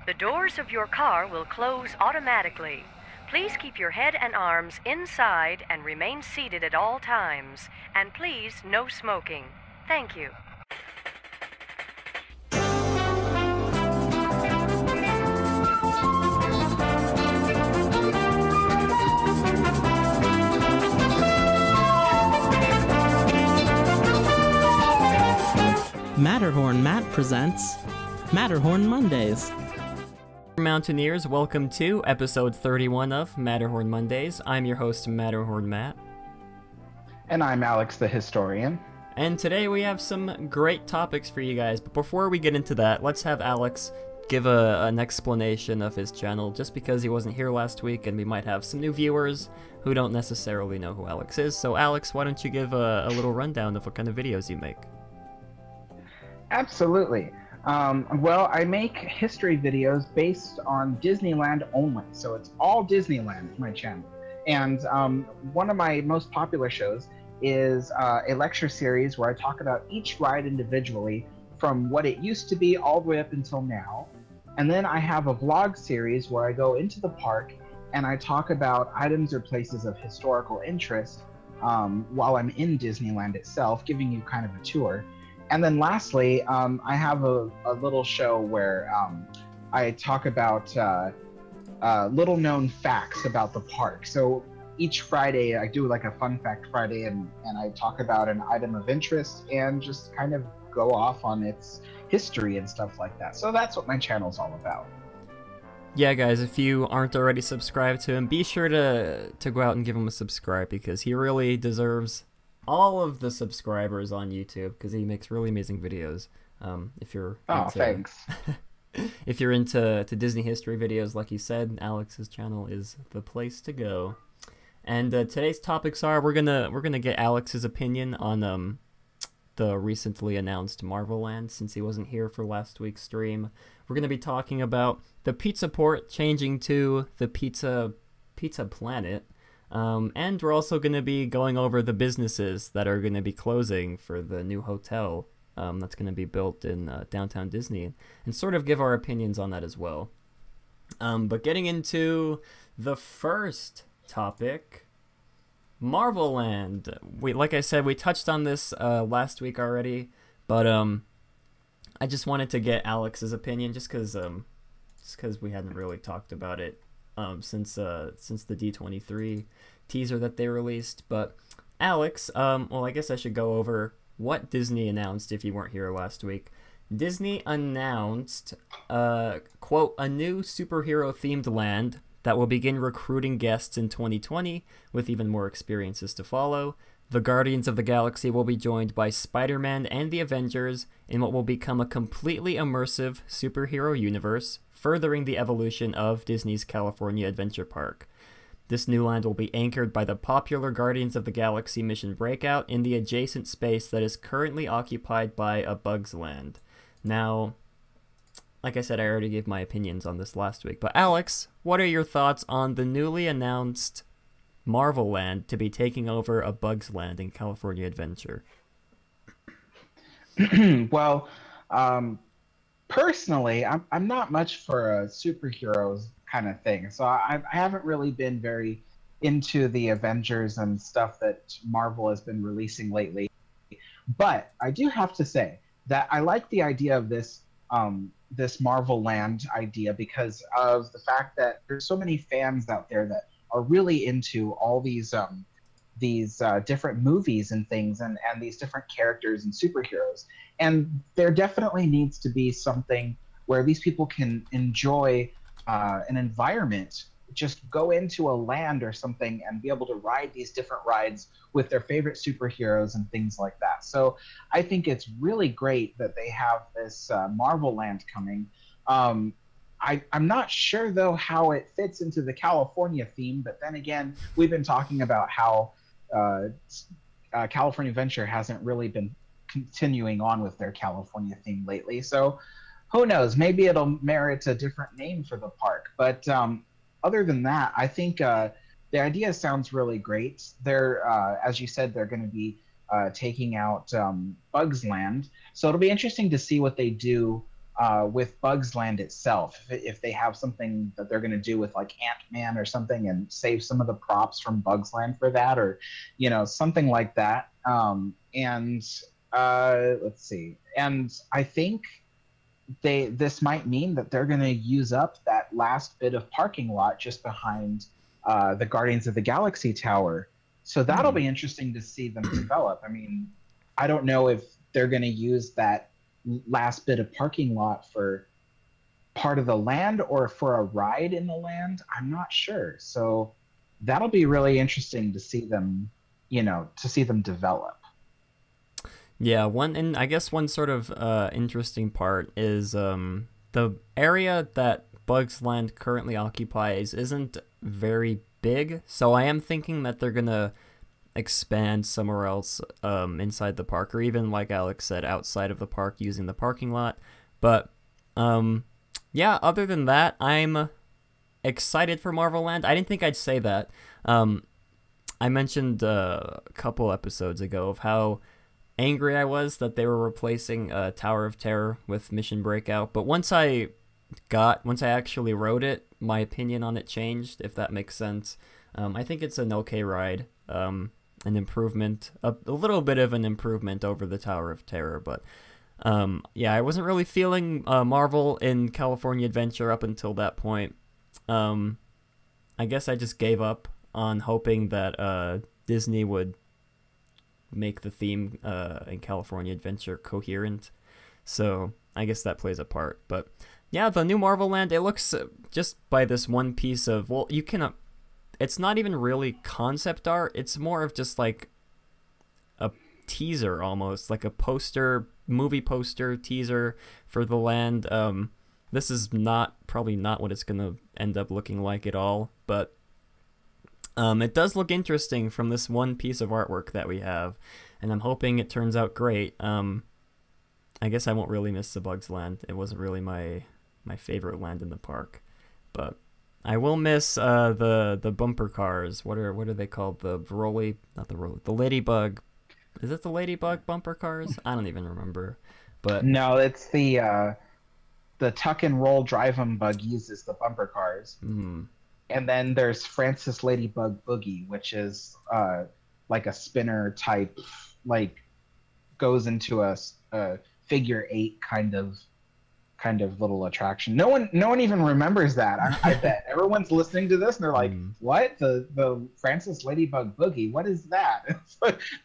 The doors of your car will close automatically. Please keep your head and arms inside and remain seated at all times. And please, no smoking. Thank you. Matterhorn Matt presents Matterhorn Mondays. Mountaineers, welcome to episode 31 of Matterhorn Mondays. I'm your host, Matterhorn Matt. And I'm Alex the Historian. And today we have some great topics for you guys, but before we get into that, let's have Alex give an explanation of his channel, just because he wasn't here last week and we might have some new viewers who don't necessarily know who Alex is. So Alex, why don't you give a little rundown of what kind of videos you make? Absolutely. Well, I make history videos based on Disneyland only, so it's all Disneyland, my channel. And one of my most popular shows is a lecture series where I talk about each ride individually from what it used to be all the way up until now. And then I have a vlog series where I go into the park and I talk about items or places of historical interest while I'm in Disneyland itself, giving you kind of a tour. And then lastly, I have a little show where I talk about little known facts about the park. So each Friday I do like a fun fact Friday and I talk about an item of interest and just kind of go off on its history and stuff like that. So that's what my channel's all about. Yeah, guys, if you aren't already subscribed to him, be sure to go out and give him a subscribe, because he really deserves all of the subscribers on YouTube, because he makes really amazing videos. If you're thanks. If you're into Disney history videos, like you said, Alex's channel is the place to go. And today's topics are we're gonna get Alex's opinion on the recently announced Marvel Land, since he wasn't here for last week's stream. We're gonna be talking about the Pizza Port changing to the Pizza Planet. And we're also going to be going over the businesses that are going to be closing for the new hotel that's going to be built in downtown Disney, and sort of give our opinions on that as well. But getting into the first topic, Marvel Land. Like I said, we touched on this last week already, but I just wanted to get Alex's opinion, just because we hadn't really talked about it since the D23 teaser that they released. But Alex, well, I guess I should go over what Disney announced if you weren't here last week. Disney announced, quote, a new superhero-themed land that will begin recruiting guests in 2020, with even more experiences to follow. The Guardians of the Galaxy will be joined by Spider-Man and the Avengers in what will become a completely immersive superhero universe, furthering the evolution of Disney's California Adventure Park. This new land will be anchored by the popular Guardians of the Galaxy mission Breakout in the adjacent space that is currently occupied by A Bug's Land. Now, like I said, I already gave my opinions on this last week, but Alex, what are your thoughts on the newly announced Marvel Land to be taking over A Bug's Land in California Adventure? Well, personally, I'm not much for a superheroes kind of thing, so I haven't really been very into the Avengers and stuff that Marvel has been releasing lately. But I do have to say that I like the idea of this this Marvel Land idea, because of the fact that there's so many fans out there that are really into all these different movies and things, and these different characters and superheroes. And there definitely needs to be something where these people can enjoy an environment, just go into a land or something and be able to ride these different rides with their favorite superheroes and things like that. So I think it's really great that they have this Marvel Land coming. I'm not sure, though, how it fits into the California theme, but then again, we've been talking about how California Adventure hasn't really been continuing on with their California theme lately. So who knows? Maybe it'll merit a different name for the park. But other than that, I think the idea sounds really great. They're, as you said, they're going to be taking out Bugs Land. So it'll be interesting to see what they do with Bugs Land itself. If they have something that they're going to do with like Ant-Man or something and save some of the props from Bugs Land for that, or, you know, something like that. And let's see. And I think this might mean that they're going to use up that last bit of parking lot just behind the Guardians of the Galaxy Tower. So that'll be interesting to see them develop. I mean, I don't know if they're going to use that last bit of parking lot for part of the land or for a ride in the land. I'm not sure. So that'll be really interesting to see them, you know, to see them develop. Yeah, and I guess one sort of interesting part is the area that Bugs Land currently occupies isn't very big, so I am thinking that they're gonna expand somewhere else inside the park, or even, like Alex said, outside of the park using the parking lot. But yeah, other than that, I'm excited for Marvel Land. I didn't think I'd say that. I mentioned a couple episodes ago of how angry I was that they were replacing Tower of Terror with Mission Breakout, but once I actually wrote it, my opinion on it changed, if that makes sense. I think it's an okay ride, an improvement, a little bit of an improvement over the Tower of Terror, but yeah, I wasn't really feeling Marvel in California Adventure up until that point. I guess I just gave up on hoping that Disney would make the theme in California Adventure coherent. So I guess that plays a part. But yeah, the new Marvel Land, it looks just by this one piece of, well, you can, it's not even really concept art. It's more of just like a teaser almost, like a poster, movie poster teaser for the land. This is probably not what it's going to end up looking like at all, but it does look interesting from this one piece of artwork that we have, and I'm hoping it turns out great. I guess I won't really miss the Bugs Land. It wasn't really my favorite land in the park, but I will miss the bumper cars. What are they called? The the Ladybug. Is it the Ladybug bumper cars? I don't even remember. But no, it's the tuck and roll drive 'em buggies is the bumper cars. And then there's Francis Ladybug Boogie, which is like a spinner type, like goes into a figure 8 kind of little attraction. No one even remembers that. I bet everyone's listening to this and they're like, "What? The Francis Ladybug Boogie? What is that?"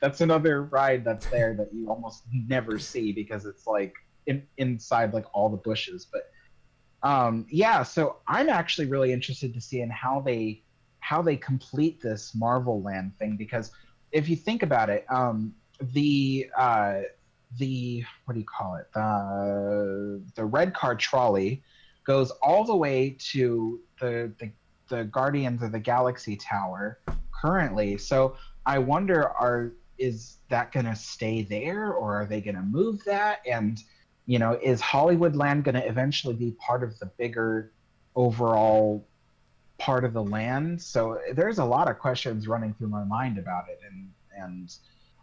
That's another ride that's there that you almost never see because it's like inside like all the bushes, but. Yeah, so I'm actually really interested to see in how they complete this Marvel Land thing, because if you think about it, the what do you call it? The red car trolley goes all the way to the Guardians of the Galaxy Tower currently. So I wonder, is that gonna stay there, or are they gonna move that? And you know, is Hollywood Land going to eventually be part of the bigger overall part of the land? So there's a lot of questions running through my mind about it, and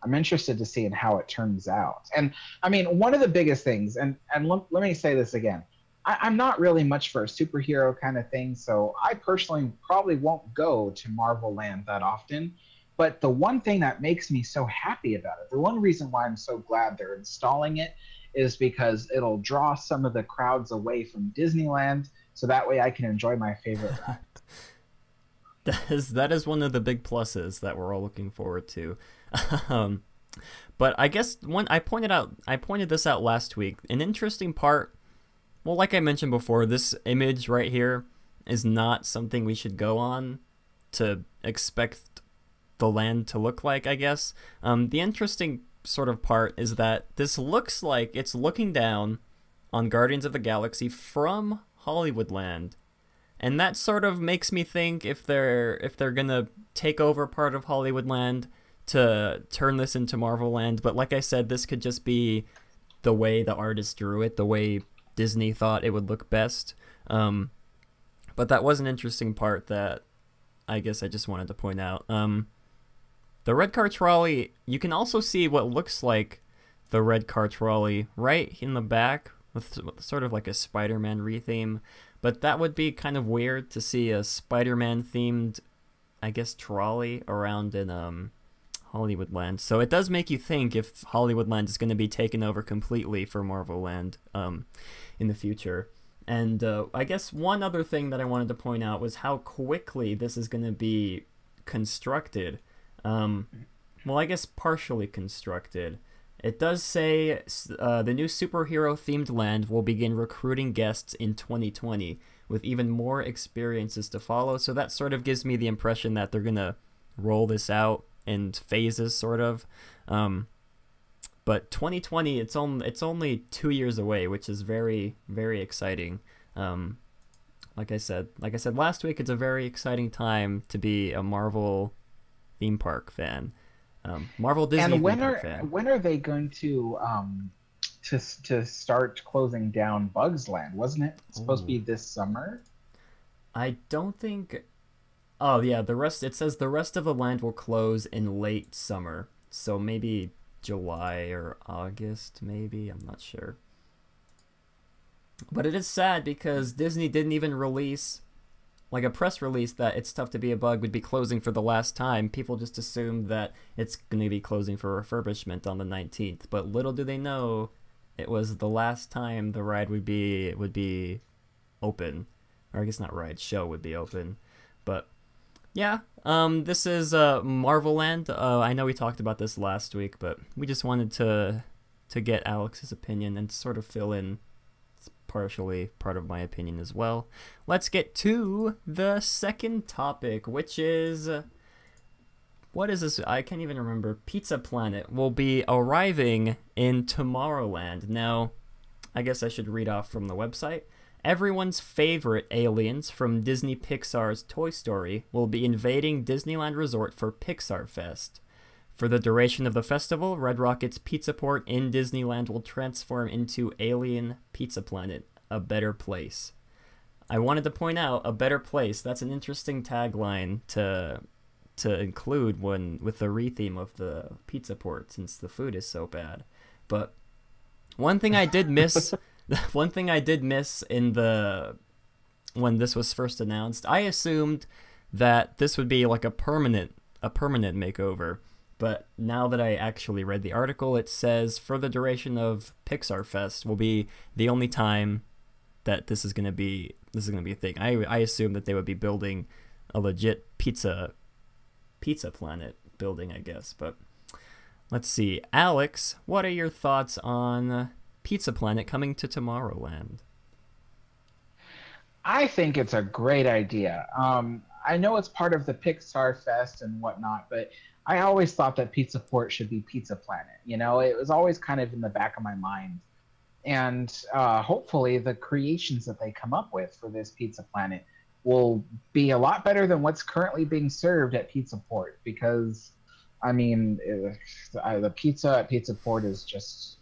I'm interested to see in how it turns out. And I mean, one of the biggest things, and let me say this again, I'm not really much for a superhero kind of thing, so I personally probably won't go to Marvel Land that often. But the one thing that makes me so happy about it, the one reason why I'm so glad they're installing it, is because it'll draw some of the crowds away from Disneyland, so that way I can enjoy my favorite ride. That is one of the big pluses that we're all looking forward to. But I guess I pointed this out last week. An interesting part, well, like I mentioned before, this image right here is not something we should go on to expect the land to look like, I guess. The interesting sort of part is that this looks like it's looking down on Guardians of the Galaxy from Hollywood Land, and that sort of makes me think if they're gonna take over part of Hollywood Land to turn this into Marvel Land. But like I said, this could just be the way the artist drew it, the way Disney thought it would look best. But that was an interesting part that I guess I just wanted to point out. The red car trolley, you can also see what looks like the red car trolley right in the back with sort of like a Spider-Man retheme. But that would be kind of weird to see a Spider-Man themed, I guess, trolley around in Hollywoodland. So it does make you think if Hollywoodland is going to be taken over completely for Marvel Land in the future. And I guess one other thing that I wanted to point out was how quickly this is going to be constructed. Well, I guess partially constructed. It does say the new superhero-themed land will begin recruiting guests in 2020, with even more experiences to follow. So that sort of gives me the impression that they're going to roll this out in phases, sort of. But 2020, it's only 2 years away, which is very, very exciting. Like I said last week, it's a very exciting time to be a Marvel theme park fan. Marvel Disney theme park fan. When are they going to start closing down Bugs Land? Wasn't it supposed to be this summer? I don't think. Oh yeah, it says the rest of the land will close in late summer, so maybe July or August, maybe. I'm not sure. But it is sad because Disney didn't even release like a press release that It's Tough to Be a Bug would be closing for the last time. People just assumed that it's going to be closing for refurbishment on the 19th. But little do they know, it was the last time the ride would be open. Or I guess not ride, show would be open. But yeah, this is Marvel Land. I know we talked about this last week, but we just wanted to get Alex's opinion and sort of fill in partially part of my opinion as well. Let's get to the second topic, which is, what is this? I can't even remember. Pizza Planet will be arriving in Tomorrowland. Now, I guess I should read off from the website. Everyone's favorite aliens from Disney Pixar's Toy Story will be invading Disneyland Resort for Pixar Fest. For the duration of the festival, Red Rocket's Pizza Port in Disneyland will transform into Alien Pizza Planet, a better place. I wanted to point out, a better place. That's an interesting tagline to include with the retheme of the Pizza Port, since the food is so bad. But one thing I did miss, when this was first announced, I assumed that this would be like a permanent makeover. But now that I actually read the article, it says for the duration of Pixar Fest will be the only time that this is gonna be a thing. I assume that they would be building a legit Pizza Planet building, I guess. But let's see, Alex, what are your thoughts on Pizza Planet coming to Tomorrowland? I think it's a great idea. I know it's part of the Pixar Fest and whatnot, but I always thought that Pizza Port should be Pizza Planet. You know, it was always kind of in the back of my mind. And hopefully the creations that they come up with for this Pizza Planet will be a lot better than what's currently being served at Pizza Port. Because, I mean, the pizza at Pizza Port is just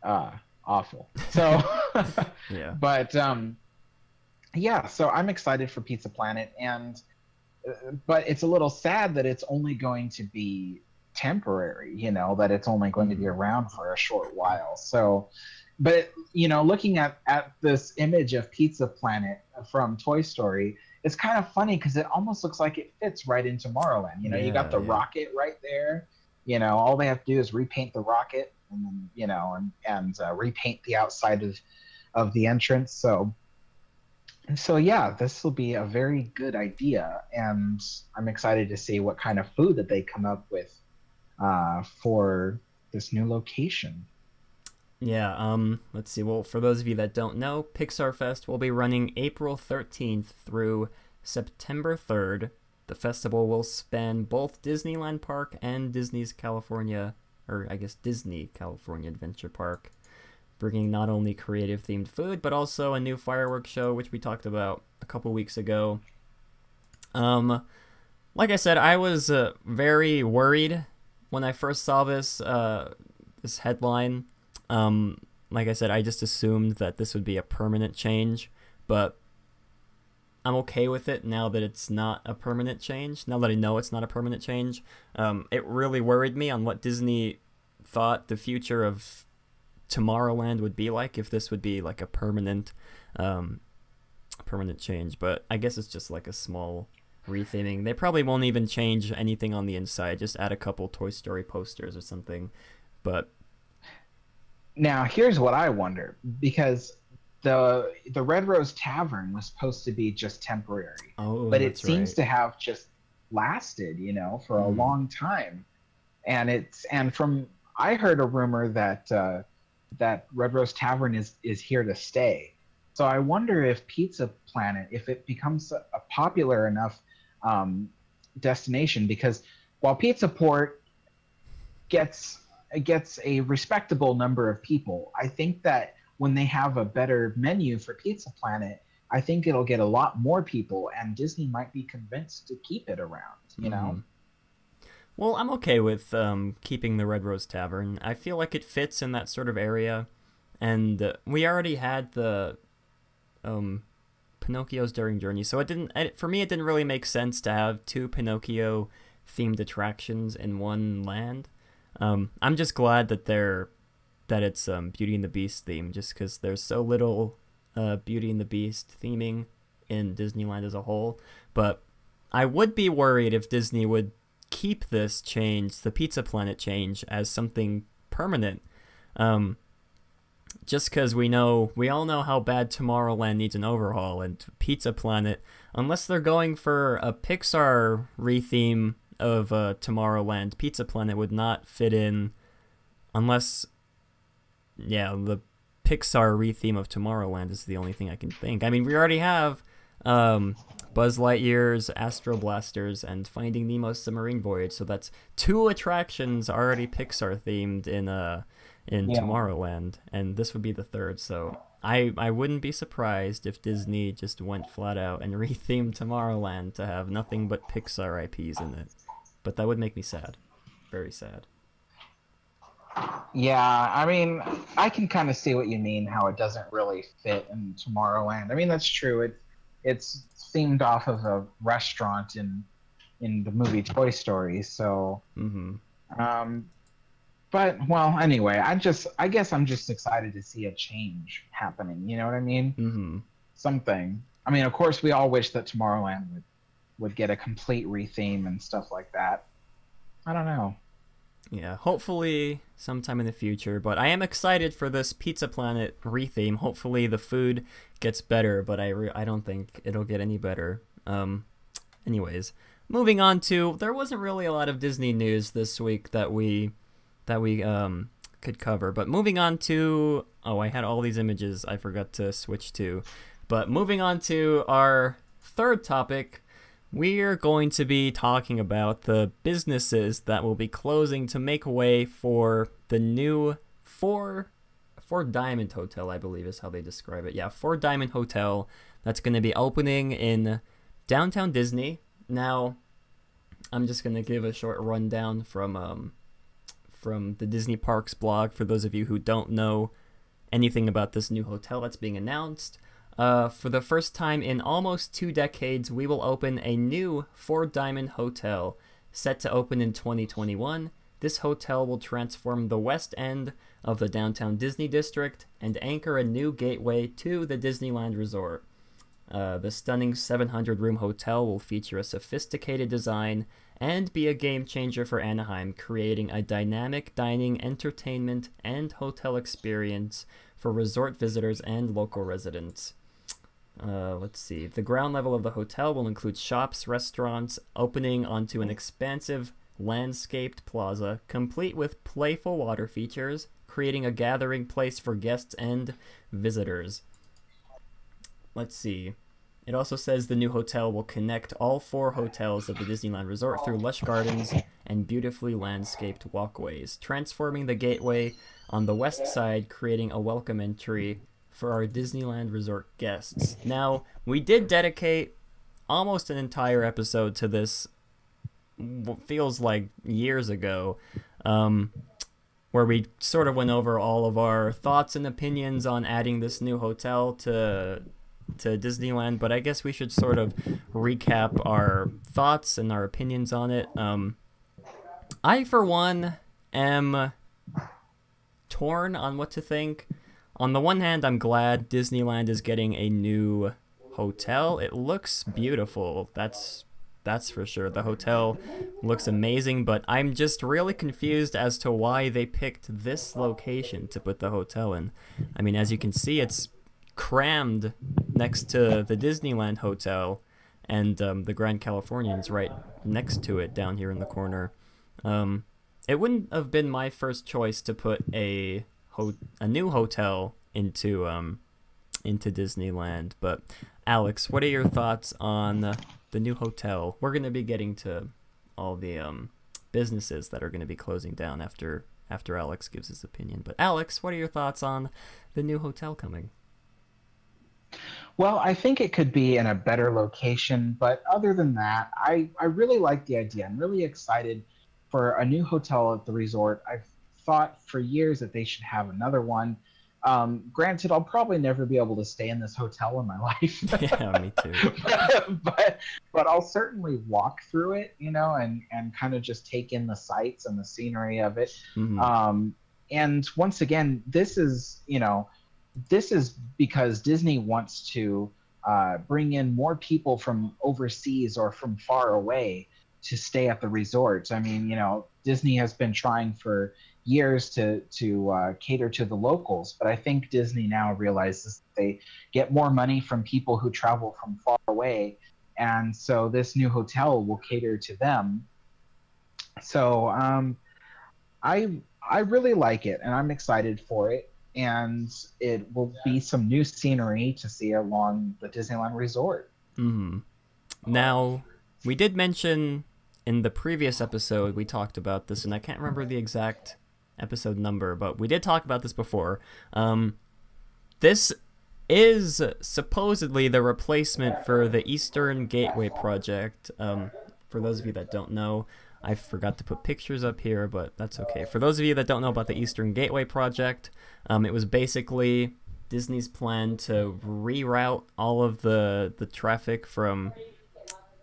awful. So, yeah. But, yeah, so I'm excited for Pizza Planet. But it's a little sad that it's only going to be temporary, you know, that it's only going to be around for a short while. So, but, you know, looking at this image of Pizza Planet from Toy Story, it's kind of funny because it almost looks like it fits right into Tomorrowland. You know, you got the rocket right there. You know, all they have to do is repaint the rocket and then, you know, and repaint the outside of the entrance. So yeah, this will be a very good idea, and I'm excited to see what kind of food that they come up with for this new location. Yeah, let's see. Well, for those of you that don't know, Pixar Fest will be running April 13th through September 3rd. The festival will span both Disneyland Park and Disney California Adventure Park, bringing not only creative themed food, but also a new fireworks show, which we talked about a couple weeks ago. Like I said, I was very worried when I first saw this headline. Like I said, I just assumed that this would be a permanent change, but I'm okay with it now that it's not a permanent change. Now that I know it's not a permanent change, it really worried me on what Disney thought the future of Tomorrowland would be like, if this would be like a permanent change. But I guess it's just like a small retheming. They probably won't even change anything on the inside, just add a couple Toy Story posters or something. But now here's what I wonder, because the Red Rose Tavern was supposed to be just temporary, but it seems to have just lasted, for a long time. And from I heard a rumor that that Red Rose Tavern is here to stay. So I wonder if Pizza Planet, if it becomes a popular enough destination, because while Pizza Port gets a respectable number of people, I think that when they have a better menu for Pizza Planet, I think it'll get a lot more people, and Disney might be convinced to keep it around, Well, I'm okay with keeping the Red Rose Tavern. I feel like it fits in that sort of area, and we already had the Pinocchio's Daring Journey, so for me it didn't really make sense to have two Pinocchio themed attractions in one land. I'm just glad that it's Beauty and the Beast theme, just because there's so little Beauty and the Beast theming in Disneyland as a whole. But I would be worried if Disney would keep this change, the Pizza Planet change, as something permanent. Just because we all know how bad Tomorrowland needs an overhaul, and Pizza Planet, unless they're going for a Pixar retheme of Tomorrowland, Pizza Planet would not fit in, unless, the Pixar retheme of Tomorrowland is the only thing I can think. I mean, we already have Buzz Lightyear's Astro Blasters and Finding Nemo's Submarine Voyage, so that's two attractions already Pixar themed in Tomorrowland, and this would be the third. So I wouldn't be surprised if Disney just went flat out and rethemed Tomorrowland to have nothing but Pixar IPs in it. But that would make me sad. Very sad. Yeah, I mean, I can kind of see what you mean, how it doesn't really fit in Tomorrowland. I mean, that's true. It's themed off of a restaurant in the movie Toy Story, so but well, anyway, I guess I'm just excited to see a change happening, you know what I mean? Something. I mean, of course we all wish that Tomorrowland would get a complete retheme and stuff like that. I don't know. Yeah, hopefully sometime in the future, but I am excited for this Pizza Planet retheme. Hopefully the food gets better, but I don't think it'll get any better. Anyways, moving on to, there wasn't really a lot of Disney news this week that we could cover, but moving on to, I had all these images I forgot to switch to, but moving on to our third topic, we're going to be talking about the businesses that will be closing to make way for the new Four Diamond Hotel, I believe is how they describe it. Yeah, Four Diamond Hotel, that's going to be opening in downtown Disney. Now, I'm just going to give a short rundown from the Disney Parks blog for those of you who don't know anything about this new hotel that's being announced. For the first time in almost 2 decades, we will open a new Four Diamond Hotel, set to open in 2021. This hotel will transform the west end of the downtown Disney district and anchor a new gateway to the Disneyland Resort. The stunning 700-room hotel will feature a sophisticated design and be a game changer for Anaheim, creating a dynamic dining, entertainment, and hotel experience for resort visitors and local residents. Let's see. The ground level of the hotel will include shops, restaurants, opening onto an expansive landscaped plaza, complete with playful water features, creating a gathering place for guests and visitors. Let's see. It also says the new hotel will connect all 4 hotels of the Disneyland Resort through lush gardens and beautifully landscaped walkways, transforming the gateway on the west side, creating a welcome entry for our Disneyland Resort guests. Now, we did dedicate almost an entire episode to this, what feels like years ago, where we sort of went over all of our thoughts and opinions on adding this new hotel to Disneyland, but I guess we should sort of recap our thoughts and our opinions on it. I, for one, am torn on what to think. On the one hand, I'm glad Disneyland is getting a new hotel. It looks beautiful. That's for sure. The hotel looks amazing, but I'm just really confused as to why they picked this location to put the hotel in. I mean, as you can see, it's crammed next to the Disneyland Hotel, and the Grand Californian's right next to it down here in the corner. It wouldn't have been my first choice to put a new hotel into Disneyland, but Alex, what are your thoughts on the new hotel? We're going to be getting to all the businesses that are going to be closing down after Alex gives his opinion. But Alex, what are your thoughts on the new hotel coming? Well, I think it could be in a better location, but other than that, I really like the idea. I'm really excited for a new hotel at the resort. I've thought for years that they should have another one. Granted, I'll probably never be able to stay in this hotel in my life. Yeah, me too. but I'll certainly walk through it, and kind of just take in the sights and the scenery of it. Mm-hmm. And once again, this is because Disney wants to bring in more people from overseas or from far away to stay at the resorts. I mean, Disney has been trying for years to cater to the locals, but I think Disney now realizes they get more money from people who travel from far away, and so this new hotel will cater to them. So I really like it, and I'm excited for it, and it will be some new scenery to see along the Disneyland Resort. Mm-hmm. Now, we did mention in the previous episode, we talked about this, and I can't remember the exact episode number, but we did talk about this before. This is supposedly the replacement for the Eastern Gateway project. For those of you that don't know, I forgot to put pictures up here, but that's okay. For those of you that don't know about the Eastern Gateway project, it was basically Disney's plan to reroute all of the traffic from,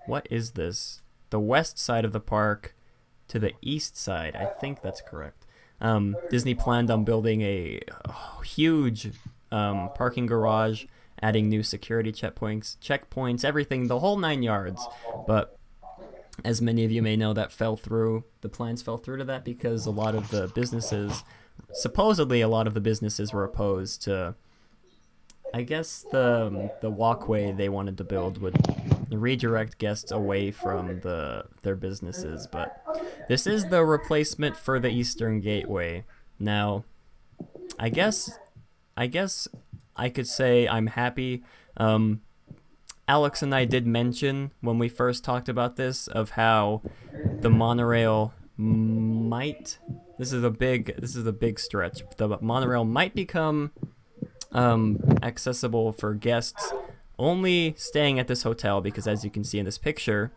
what is this? The west side of the park to the east side. I think that's correct. Disney planned on building a huge parking garage, adding new security checkpoints, everything, the whole 9 yards. But as many of you may know, that fell through. The plans fell through to that because a lot of the businesses, supposedly a lot of the businesses were opposed to, I guess, the walkway they wanted to build would redirect guests away from their businesses. But this is the replacement for the Eastern Gateway. Now, I guess I could say I'm happy. Alex and I did mention when we first talked about this of how the monorail might, this is a big stretch, the monorail might become accessible for guests only staying at this hotel, because as you can see in this picture,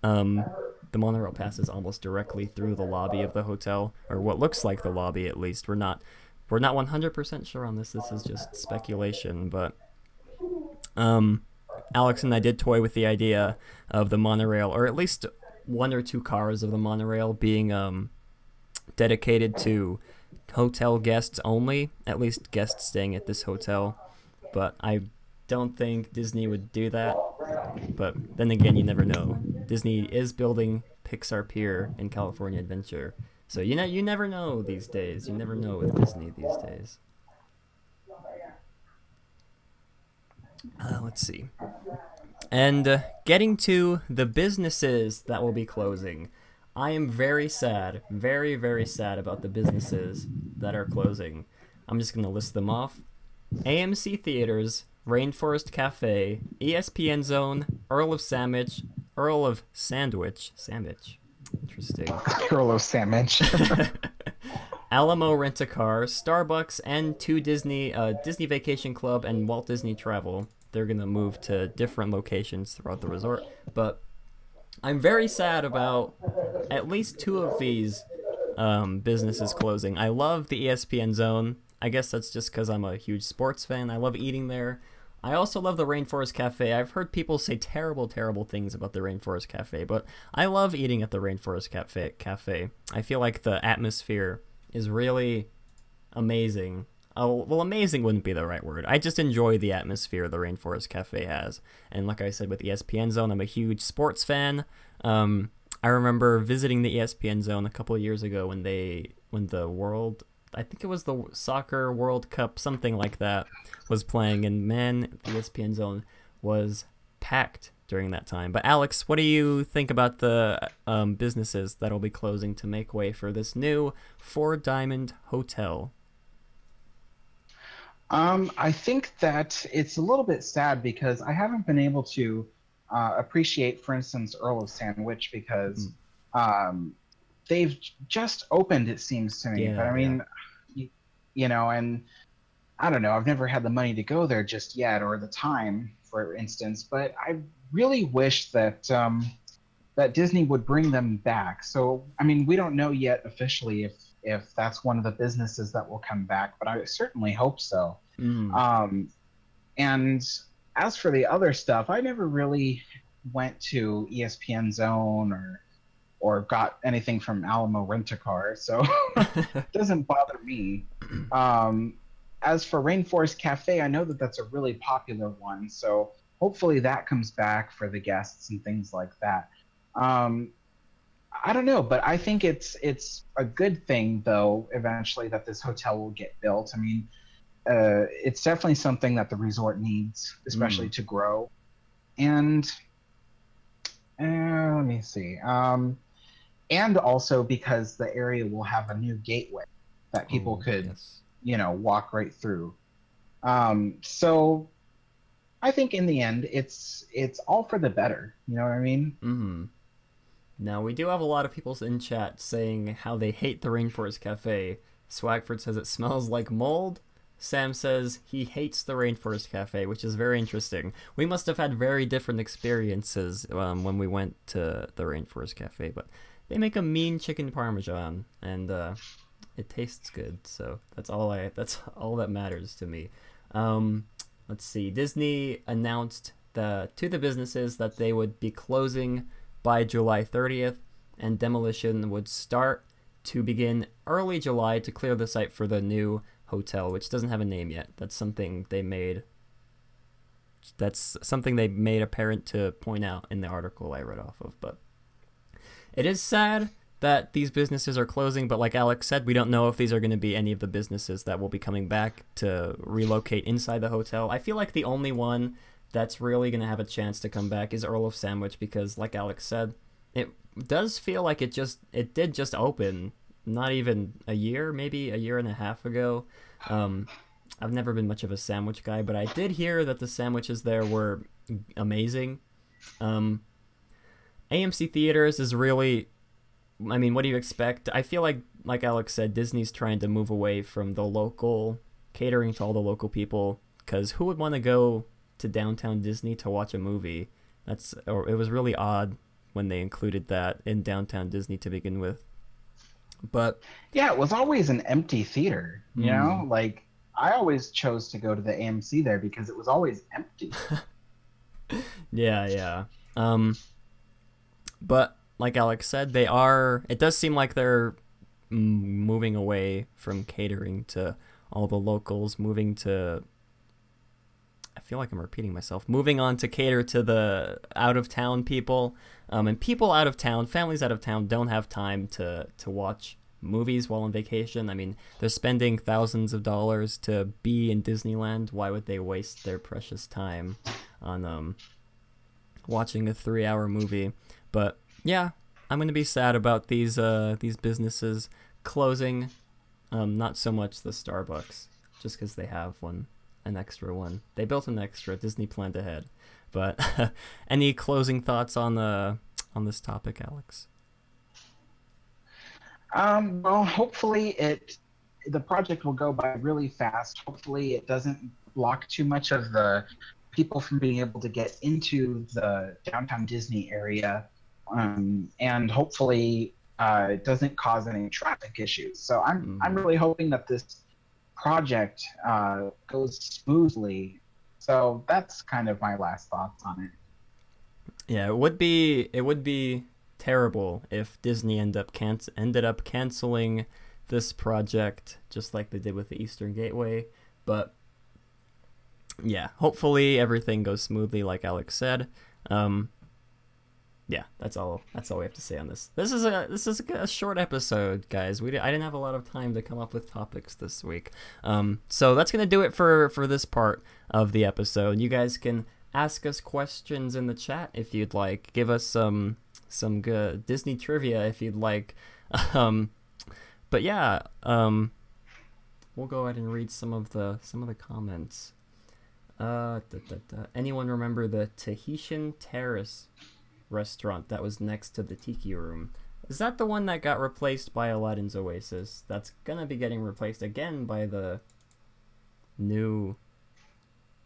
the monorail passes almost directly through the lobby of the hotel, or what looks like the lobby at least. We're not 100% sure on this. This is just speculation, but Alex and I did toy with the idea of the monorail, or at least one or two cars of the monorail being dedicated to hotel guests only, at least guests staying at this hotel. But I don't think Disney would do that. But then again, you never know. Disney is building Pixar Pier in California Adventure, so you never know these days. You never know with Disney these days. Let's see. And getting to the businesses that will be closing, I am very sad, very, very sad about the businesses that are closing. I'm just going to list them off. AMC Theaters, Rainforest Cafe, ESPN Zone, Earl of Sandwich, interesting. Earl of Sandwich. Alamo Rent-A-Car, Starbucks, and two Disney Vacation Club and Walt Disney Travel. They're going to move to different locations throughout the resort. But I'm very sad about at least two of these businesses closing. I love the ESPN Zone. I guess that's just because I'm a huge sports fan. I love eating there. I also love the Rainforest Cafe. I've heard people say terrible, terrible things about the Rainforest Cafe, but I love eating at the Rainforest Cafe. I feel like the atmosphere is really amazing. Oh, well, amazing wouldn't be the right word. I just enjoy the atmosphere the Rainforest Cafe has. And like I said, with ESPN Zone, I'm a huge sports fan. I remember visiting the ESPN Zone a couple of years ago when the world, I think it was the Soccer World Cup, something like that, was playing. And man, the ESPN Zone was packed during that time. But Alex, what do you think about the businesses that'll be closing to make way for this new Four Diamond Hotel? I think that it's a little bit sad because I haven't been able to appreciate, for instance, Earl of Sandwich because they've just opened, it seems to me. Yeah, but I mean, you know, and I don't know, I've never had the money to go there just yet or the time, for instance, but I really wish that that Disney would bring them back. So, I mean, we don't know yet officially if that's one of the businesses that will come back, but I certainly hope so. And as for the other stuff, I never really went to ESPN Zone or got anything from Alamo Rent-A-Car, so it doesn't bother me. As for Rainforest Cafe, I know that that's a really popular one, so hopefully that comes back for the guests and things like that. I don't know, but I think it's a good thing, though, eventually that this hotel will get built. I mean, it's definitely something that the resort needs, especially to grow. And let me see. And also because the area will have a new gateway that people could, you know, walk right through. So I think in the end, it's all for the better. You know what I mean? Now, we do have a lot of people in chat saying how they hate the Rainforest Cafe. Swagford says it smells like mold. Sam says he hates the Rainforest Cafe, which is very interesting. We must have had very different experiences when we went to the Rainforest Cafe, but they make a mean chicken parmesan, and it tastes good, so that's all that matters to me. Let's see. Disney announced to the businesses that they would be closing by July 30th, and demolition would start to begin early July to clear the site for the new hotel, which doesn't have a name yet. That's something they made apparent to point out in the article I read off of. But it is sad that these businesses are closing, but like Alex said, we don't know if these are going to be any of the businesses that will be coming back to relocate inside the hotel. I feel like the only one that's really going to have a chance to come back is Earl of Sandwich, because like Alex said, it does feel like it did just open not even a year, maybe a year and a half ago. I've never been much of a sandwich guy, but I did hear that the sandwiches there were amazing. AMC Theaters is really, I mean, what do you expect? I feel like Alex said, Disney's trying to move away from the local, catering to all the local people, because who would want to go to downtown Disney to watch a movie? It was really odd when they included that in downtown Disney to begin with. But yeah, it was always an empty theater, you know? Like, I always chose to go to the AMC there because it was always empty. Yeah. But like Alex said, it does seem like they're moving away from catering to all the locals, I feel like I'm repeating myself, moving on to cater to the out-of-town people. And people out of town, families out of town, don't have time to watch movies while on vacation. I mean, they're spending thousands of dollars to be in Disneyland. Why would they waste their precious time on watching a 3-hour movie? But yeah, I'm gonna be sad about these businesses closing. Not so much the Starbucks, just because they have an extra one. They built an extra. Disney planned ahead. But any closing thoughts on this topic, Alex? Well, hopefully the project will go by really fast. Hopefully it doesn't block too much of the people from being able to get into the downtown Disney area. And hopefully it doesn't cause any traffic issues. So I'm really hoping that this project goes smoothly. So that's kind of my last thoughts on it. Yeah, it would be terrible if Disney ended up canceling this project just like they did with the Eastern Gateway. But yeah, hopefully everything goes smoothly, like Alex said. Yeah, that's all we have to say on this. This is a short episode, guys. I didn't have a lot of time to come up with topics this week. So that's gonna do it for this part of the episode. You guys can ask us questions in the chat if you'd like. Give us some good Disney trivia if you'd like. But yeah, we'll go ahead and read some of the comments. Anyone remember the Tahitian Terrace restaurant that was next to the Tiki Room? Is that the one that got replaced by Aladdin's Oasis? That's gonna be getting replaced again by the new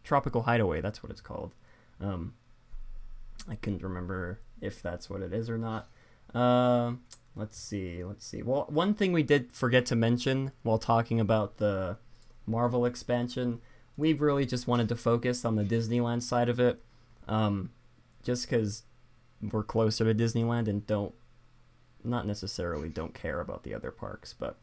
Tropical Hideaway. That's what it's called. I couldn't remember if that's what it is or not. Let's see. Well, one thing we did forget to mention while talking about the Marvel expansion, we really just wanted to focus on the Disneyland side of it, just because we're closer to Disneyland and not necessarily don't care about the other parks. But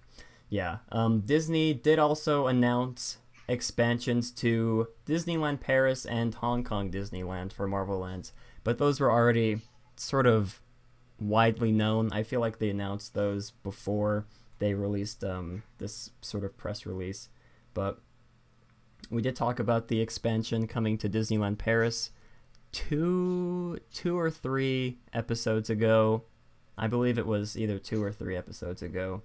yeah, Disney did also announce expansions to Disneyland Paris and Hong Kong Disneyland for Marvel Lands, but those were already sort of widely known. I feel like they announced those before they released this sort of press release. But we did talk about the expansion coming to Disneyland Paris two or three episodes ago. I believe it was either 2 or 3 episodes ago.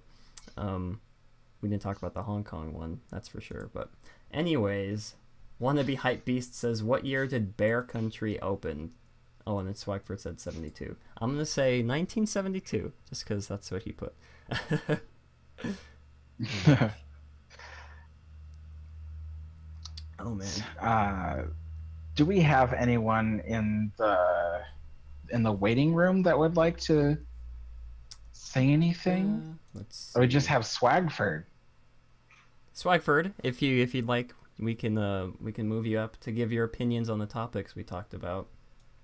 We didn't talk about the Hong Kong one, that's for sure. But anyways, Wannabe Hype Beast says, what year did Bear Country open? Oh, and then Swagford said 72. I'm going to say 1972, just because that's what he put. Oh, man. Do we have anyone in the waiting room that would like to say anything? Or we just have Swagford? Swagford, if you'd like, we can move you up to give your opinions on the topics we talked about.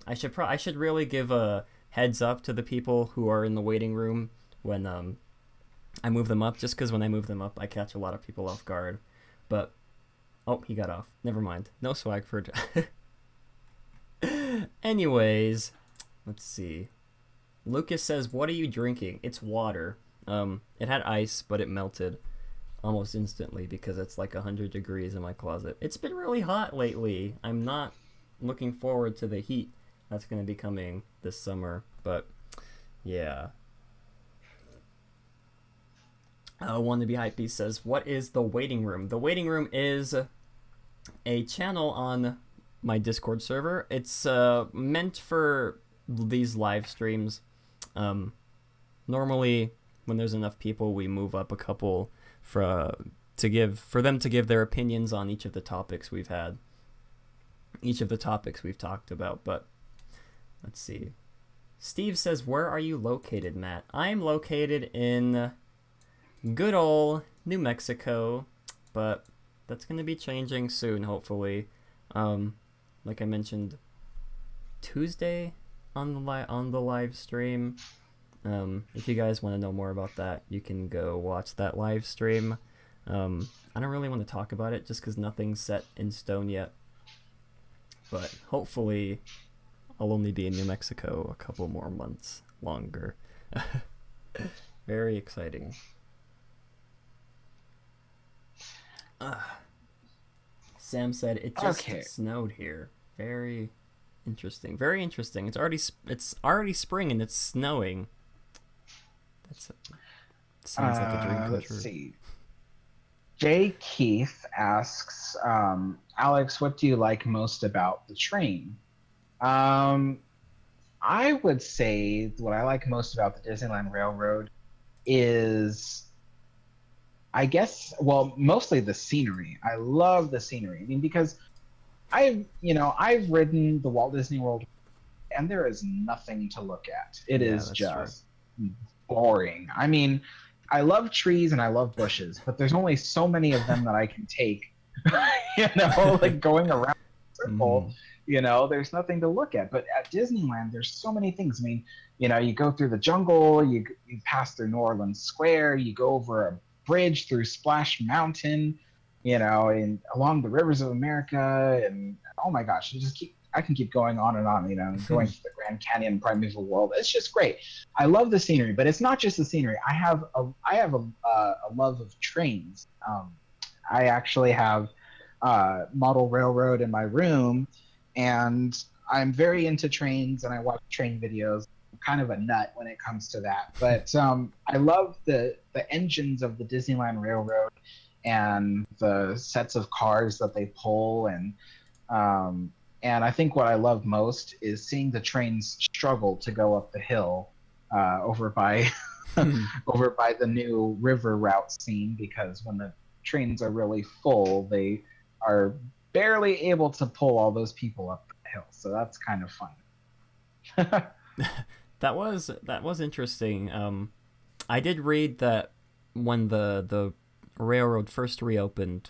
I should really give a heads up to the people who are in the waiting room when I move them up, just because when I move them up, I catch a lot of people off guard. But oh, he got off. Never mind. No Swagford. Anyways, let's see. Lucas says, what are you drinking? It's water. It had ice, but it melted almost instantly because it's like 100 degrees in my closet. It's been really hot lately. I'm not looking forward to the heat that's going to be coming this summer, but yeah. Wannabe Hypebeast says, what is the waiting room? The waiting room is a channel on my Discord server. It's meant for these live streams. Normally, when there's enough people, we move up a couple for them to give their opinions on each of the topics we've had, each of the topics we've talked about. But let's see. Steve says, where are you located, Matt? I'm located in good old New Mexico, but that's going to be changing soon, hopefully. Like I mentioned, Tuesday on the live stream. If you guys want to know more about that, you can go watch that live stream. I don't really want to talk about it just because nothing's set in stone yet. But hopefully, I'll only be in New Mexico a couple more months longer. Very exciting. Sam said it just snowed here. Very interesting. Very interesting. It's already spring and it's snowing. Sounds like a dream come true. Let's see. Jay Keith asks, Alex, what do you like most about the train? I would say what I like most about the Disneyland Railroad is, I guess, well, mostly the scenery. I love the scenery. I mean, because I've ridden the Walt Disney World, and there is nothing to look at. It is just boring. I mean, I love trees and I love bushes, but there's only so many of them that I can take. Like going around in a circle. There's nothing to look at. But at Disneyland, there's so many things. I mean, you go through the jungle, you pass through New Orleans Square, you go over a bridge through Splash Mountain, you know, and along the rivers of America, and oh my gosh, I can keep going on and on, you know, going to the Grand Canyon, Primeval World. It's just great. I love the scenery, but it's not just the scenery. I have a love of trains. I actually have model railroad in my room, and I'm very into trains, and I watch train videos. I'm kind of a nut when it comes to that, but I love the engines of the Disneyland Railroad and the sets of cars that they pull, and I think what I love most is seeing the trains struggle to go up the hill over by over by the new river route scene, because when the trains are really full, they are barely able to pull all those people up the hill. So that's kind of fun. That was interesting. I did read that when the railroad first reopened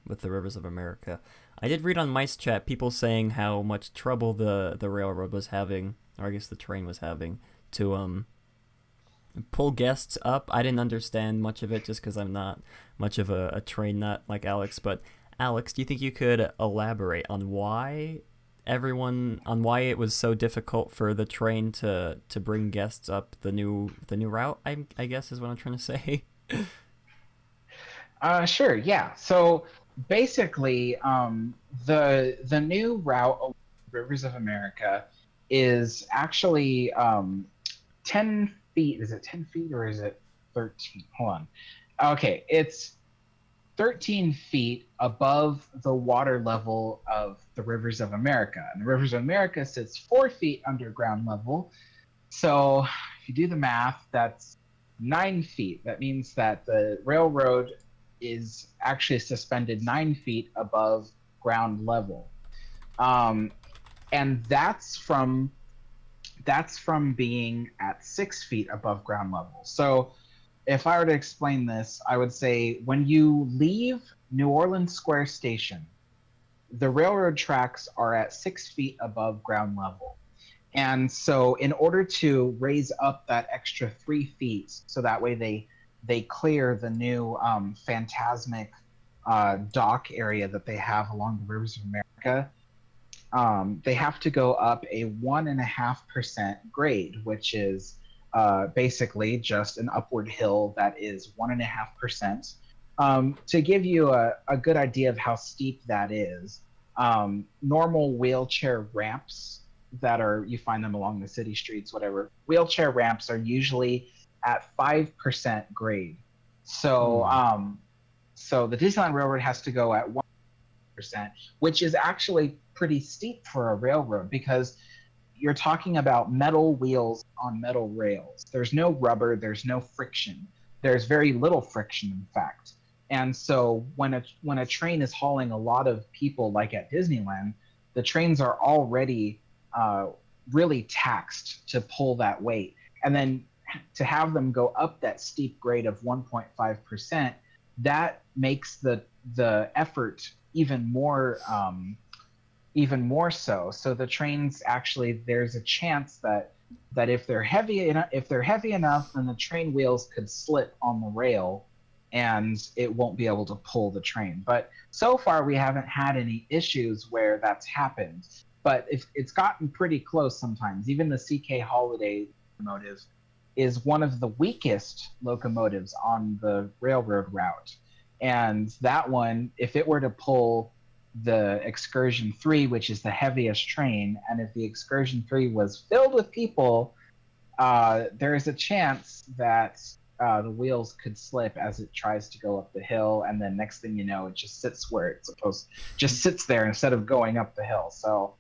with the Rivers of America, I did read on Mice Chat people saying how much trouble the railroad was having, or I guess the train was having, to pull guests up. I didn't understand much of it just because I'm not much of a train nut like Alex. But Alex, do you think you could elaborate on why it was so difficult for the train to bring guests up the new route? I guess is what I'm trying to say. Sure, yeah. So basically, the new route of Rivers of America is actually 10 feet. Is it 10 feet or is it 13? Hold on. Okay, it's 13 feet above the water level of the Rivers of America. And the Rivers of America sits 4 feet under ground level. So if you do the math, that's 9 feet. That means that the railroad is actually suspended 9 feet above ground level. And that's from being at 6 feet above ground level. So if I were to explain this, I would say when you leave New Orleans Square Station, the railroad tracks are at 6 feet above ground level. And so in order to raise up that extra 3 feet, so that way they clear the new Phantasmic dock area that they have along the Rivers of America, they have to go up a 1.5% grade, which is basically just an upward hill that is 1.5%. To give you a good idea of how steep that is, normal wheelchair ramps you find them along the city streets, whatever, wheelchair ramps are usually at 5% grade. So so the Disneyland Railroad has to go at 1%, which is actually pretty steep for a railroad, because you're talking about metal wheels on metal rails. There's no rubber, there's no friction. There's very little friction, in fact. And so when a train is hauling a lot of people, like at Disneyland, the trains are already really taxed to pull that weight. And then to have them go up that steep grade of 1.5%, that makes the effort even more so. So the trains actually, there's a chance that if they're heavy enough, then the train wheels could slip on the rail and it won't be able to pull the train. But so far we haven't had any issues where that's happened. But it's gotten pretty close sometimes. Even the CK Holiday locomotive is one of the weakest locomotives on the railroad route. And that one, if it were to pull the Excursion 3, which is the heaviest train, and if the Excursion 3 was filled with people, there is a chance that the wheels could slip as it tries to go up the hill, and then next thing you know, it just sits where it's just sits there instead of going up the hill. So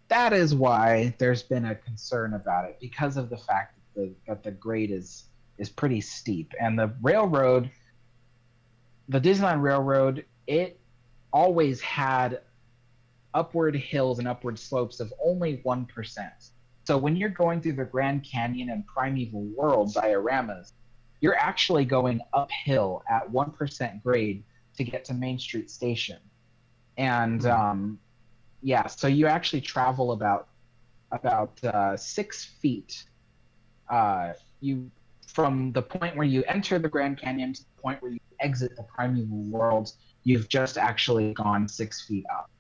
that is why there's been a concern about it, because of the fact that the grade is pretty steep. And the railroad, the Disneyland Railroad, it always had upward hills and upward slopes of only 1%. So when you're going through the Grand Canyon and Primeval World dioramas, you're actually going uphill at 1% grade to get to Main Street Station. And so you actually travel about 6 feet. You from the point where you enter the Grand Canyon to the point where you exit the primeval world, you've just actually gone 6 feet up.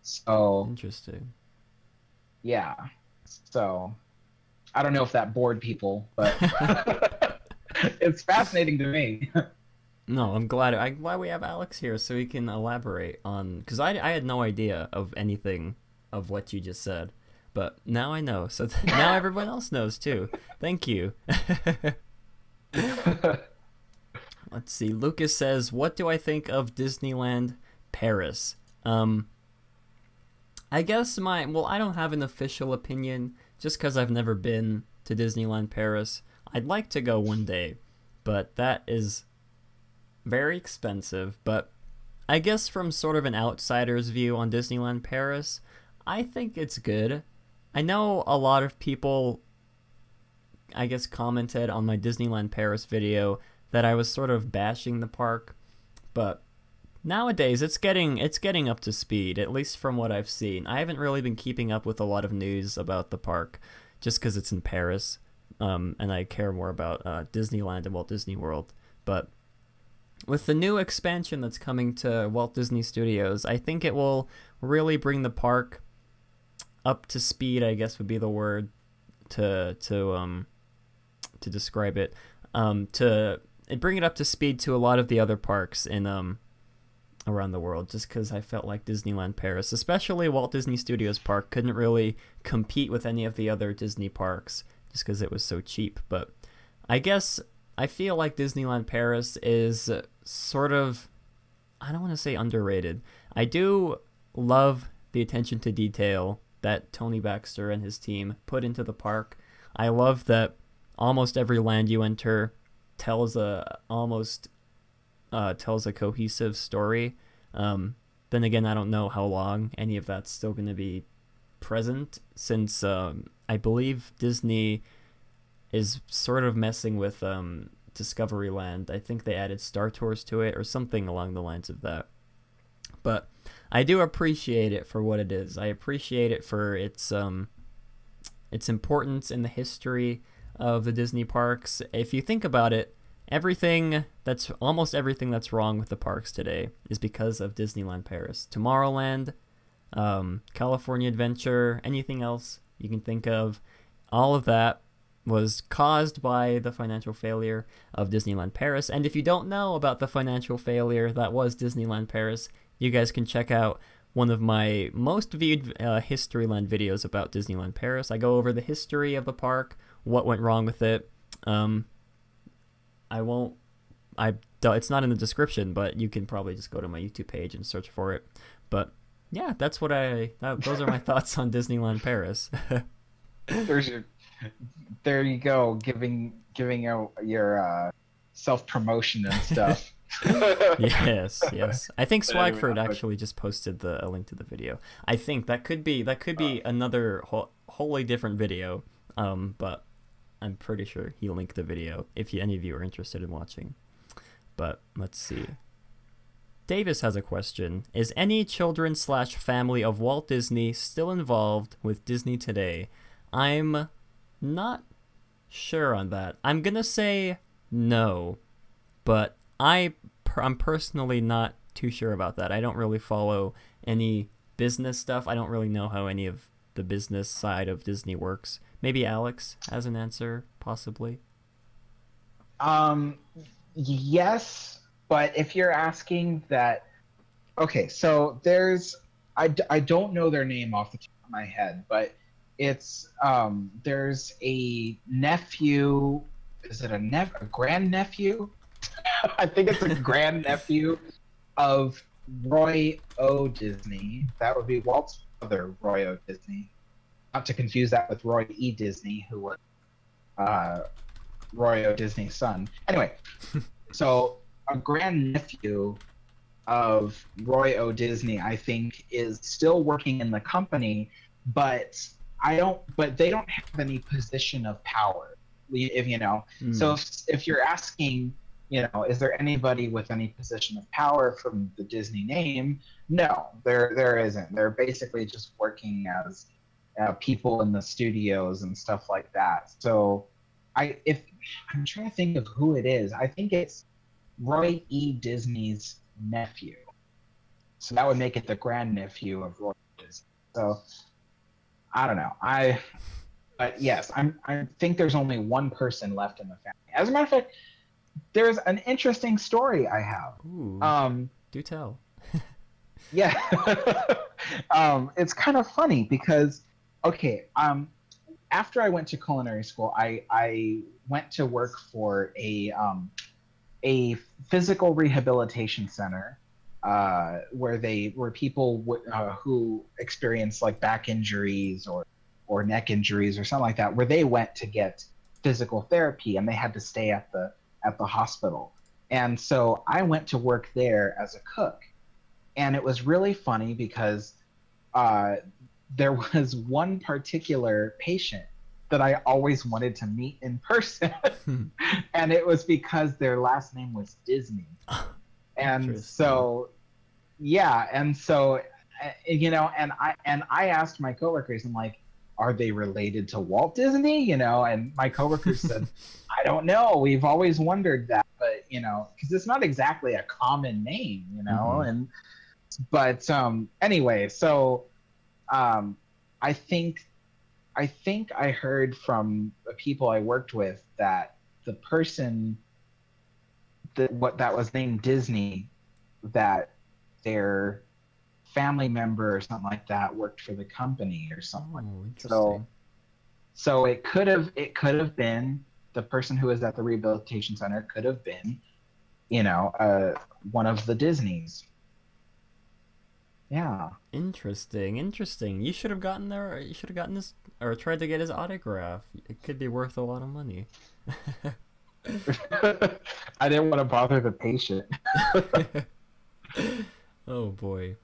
So Interesting. yeah. So I don't know if that bored people, but it's fascinating to me. No, I'm glad we have Alex here so he can elaborate on, because I had no idea of anything of what you just said, but now I know. So now everyone else knows too. Thank you. Let's see. Lucas says, "What do I think of Disneyland Paris?" I guess I don't have an official opinion just because I've never been to Disneyland Paris. I'd like to go one day, but that is very expensive. But I guess from sort of an outsider's view on Disneyland Paris, I think it's good. I know a lot of people, I guess, commented on my Disneyland Paris video that I was sort of bashing the park, but nowadays it's getting up to speed, at least from what I've seen. I haven't really been keeping up with a lot of news about the park just because it's in Paris, and I care more about Disneyland and Walt Disney World. But with the new expansion that's coming to Walt Disney Studios, I think it will really bring the park up to speed, I guess would be the word to describe it. To bring it up to speed to a lot of the other parks in around the world, just because I felt like Disneyland Paris, especially Walt Disney Studios Park, couldn't really compete with any of the other Disney parks just because it was so cheap. But I guess I feel like Disneyland Paris is sort of, I don't want to say underrated. I do love the attention to detail that Tony Baxter and his team put into the park. I love that almost every land you enter tells a cohesive story. Then again, I don't know how long any of that's still going to be present, since I believe Disney is sort of messing with Discoveryland. I think they added Star Tours to it or something along the lines of that. But I do appreciate it for what it is. I appreciate it for its importance in the history of the Disney parks. If you think about it, almost everything that's wrong with the parks today is because of Disneyland Paris. Tomorrowland, California Adventure, anything else you can think of, all of that was caused by the financial failure of Disneyland Paris. And if you don't know about the financial failure that was Disneyland Paris, you guys can check out one of my most viewed Historyland videos about Disneyland Paris. I go over the history of the park, what went wrong with it. It's not in the description, but you can probably just go to my YouTube page and search for it. But yeah, those are my thoughts on Disneyland Paris. There you go, giving out your self-promotion and stuff. yes. I think Swagford actually just posted a link to the video. I think that could be another wholly different video. But I'm pretty sure he linked the video if any of you are interested in watching. But let's see. Davis has a question. Is any children/family of Walt Disney still involved with Disney today? I'm not sure on that. I'm gonna say no, but I'm personally not too sure about that. I don't really follow any business stuff. I don't really know how any of the business side of Disney works. Maybe Alex has an answer, possibly. Yes, but if you're asking that, okay, so I don't know their name off the top of my head, but it's there's a nephew. Is it a grandnephew? I think it's a grandnephew of Roy O. Disney. That would be Walt's brother, Roy O. Disney. Not to confuse that with Roy E. Disney, who was Roy O. Disney's son. Anyway, so a grandnephew of Roy O. Disney, I think, is still working in the company, but they don't have any position of power. If you know, so if you're asking, is there anybody with any position of power from the Disney name? No, there isn't. They're basically just working as people in the studios and stuff like that. So, if I'm trying to think of who it is. I think it's Roy E. Disney's nephew. So that would make it the grandnephew of Roy Disney. So I don't know. But yes, I think there's only one person left in the family. As a matter of fact, there's an interesting story I have. Ooh, do tell. Yeah. It's kind of funny because, okay, after I went to culinary school, I went to work for a physical rehabilitation center where people who experience like back injuries or neck injuries or something like that, where they went to get physical therapy and they had to stay at the hospital. And so I went to work there as a cook. And it was really funny because there was one particular patient that I always wanted to meet in person. And it was because their last name was Disney. And so, yeah. And so, you know, and I asked my coworkers, I'm like, are they related to Walt Disney? You know, and my coworkers said, I don't know. We've always wondered that, but you know, because it's not exactly a common name, you know. But anyway, so I think I heard from the people I worked with that the person that was named Disney, that their family member or something like that worked for the company or something. So it could have been the person who was at the rehabilitation center could have been, you know, one of the Disneys. Yeah. Interesting. You should have gotten there. You should have gotten this, or tried to get his autograph. It could be worth a lot of money. I didn't want to bother the patient. Oh boy.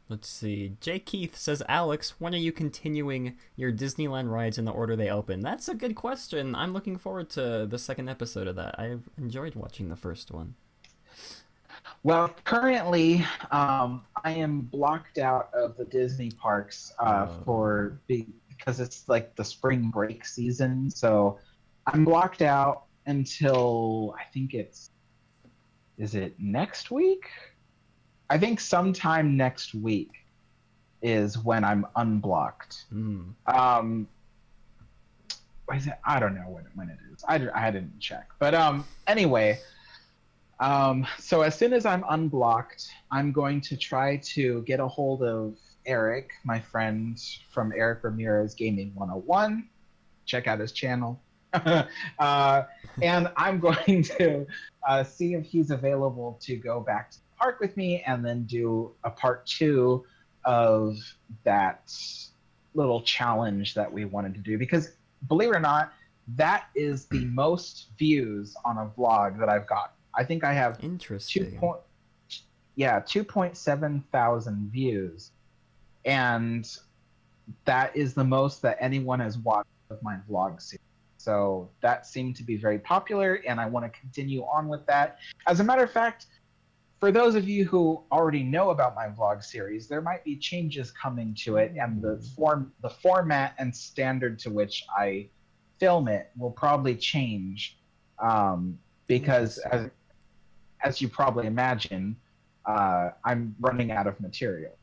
Let's see. Jay Keith says, Alex, when are you continuing your Disneyland rides in the order they open? That's a good question. I'm looking forward to the second episode of that. I enjoyed watching the first one. Well, currently, I am blocked out of the Disney parks because it's like the spring break season. So I'm blocked out until I think is it next week? I think sometime next week is when I'm unblocked. Is it? I don't know when it is. I didn't check. But anyway. So as soon as I'm unblocked, I'm going to try to get a hold of Eric, my friend from Eric Ramirez Gaming 101. Check out his channel. And I'm going to see if he's available to go back to the park with me and then do a part 2 of that little challenge that we wanted to do. Because believe it or not, that is the most views on a vlog that I've gotten. I think I have 2.7 thousand views, and that is the most that anyone has watched of my vlog series. So that seemed to be very popular, and I want to continue on with that. As a matter of fact, for those of you who already know about my vlog series, there might be changes coming to it, and the format and standard to which I film it will probably change, because as you probably imagine, I'm running out of material.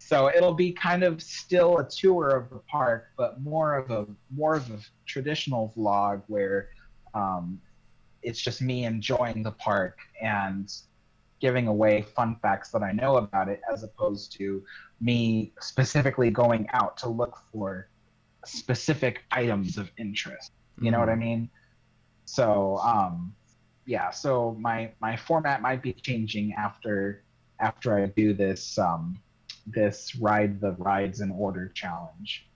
So it'll be kind of still a tour of the park, but more of a traditional vlog where it's just me enjoying the park and giving away fun facts that I know about it, as opposed to me specifically going out to look for specific items of interest. You know what I mean? So yeah, so my format might be changing after I do this this Ride the Rides in Order challenge.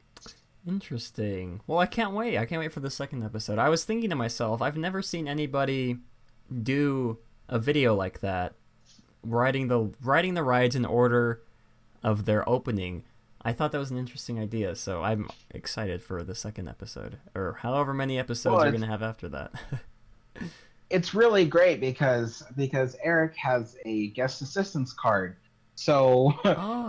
Interesting. Well, I can't wait. I can't wait for the second episode. I was thinking to myself, I've never seen anybody do a video like that, riding the rides in order of their opening. I thought that was an interesting idea, so I'm excited for the second episode, or however many episodes we're going to have after that. It's really great because Eric has a guest assistance card. So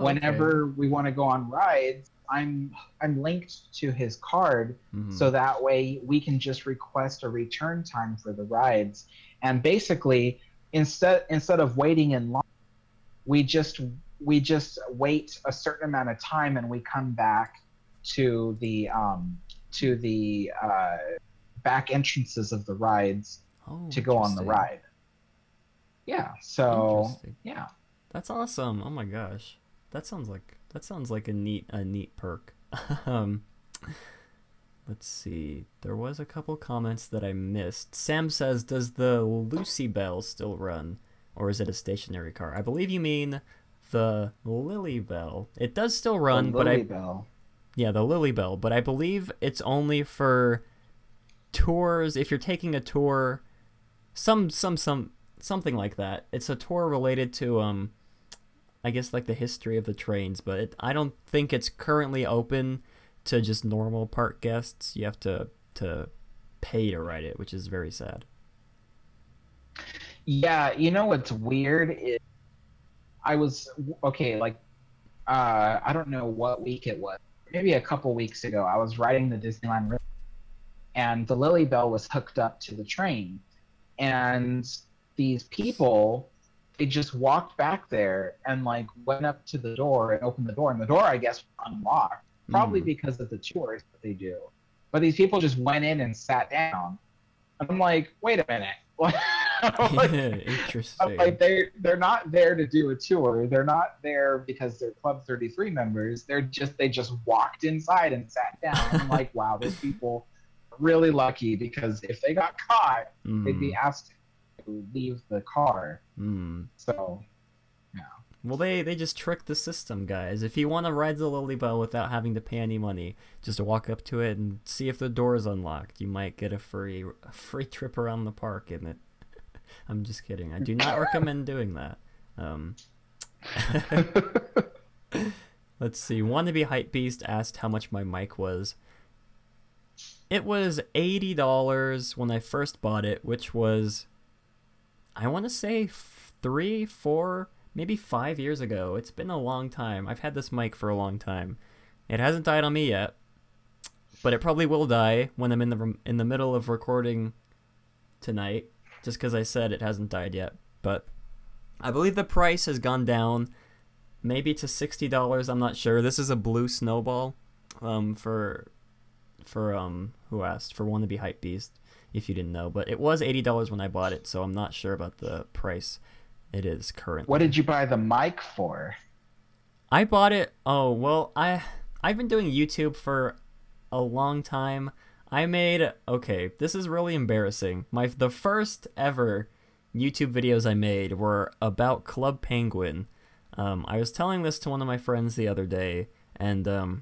whenever we want to go on rides, I'm linked to his card, so that way we can just request a return time for the rides. And basically, instead of waiting in line, we just wait a certain amount of time and we come back to the back entrances of the rides to go on the ride. Yeah. So yeah. That's awesome. Oh my gosh. That sounds like a neat perk. Let's see. There was a couple comments that I missed. Sam says, "Does the Lucy Bell still run, or is it a stationary car?" I believe you mean the Lily Bell. It does still run, but yeah, the Lily Bell. But I believe it's only for tours. If you're taking a tour, something like that. It's a tour related to I guess like the history of the trains, but I don't think it's currently open to just normal park guests. You have to pay to ride it, which is very sad. Yeah, you know what's weird is I was like I don't know what week it was. Maybe a couple weeks ago, I was riding the Disneyland River, and the Lily Bell was hooked up to the train, and these people, they just walked back there and like went up to the door and opened the door, and the door, I guess, was unlocked, probably because of the tours that they do. But these people just went in and sat down, and I'm like, wait a minute. Like, interesting. Like they're not there to do a tour. They're not there because they're Club 33 members. They just walked inside and sat down. I'm like, wow, those people are really lucky, because if they got caught, they'd be asked to leave the car. So, yeah. Well, they just tricked the system, guys. If you want to ride the Lily Bell without having to pay any money, just walk up to it and see if the door is unlocked. You might get a free trip around the park in it. I'm just kidding. I do not recommend doing that. Let's see. Wannabe Hypebeast asked how much my mic was. It was $80 when I first bought it, which was, I want to say 3, 4, maybe 5 years ago. It's been a long time. I've had this mic for a long time. It hasn't died on me yet, but it probably will die when I'm in the middle of recording tonight, just because I said it hasn't died yet. But I believe the price has gone down, maybe to $60. I'm not sure. This is a blue snowball. For who asked, for Wannabe Hypebeast, if you didn't know. But it was $80 when I bought it, so I'm not sure about the price it is currently. What did you buy the mic for? I bought it. Oh well, I've been doing YouTube for a long time. I made, okay, this is really embarrassing. The first ever YouTube videos I made were about Club Penguin. I was telling this to one of my friends the other day, and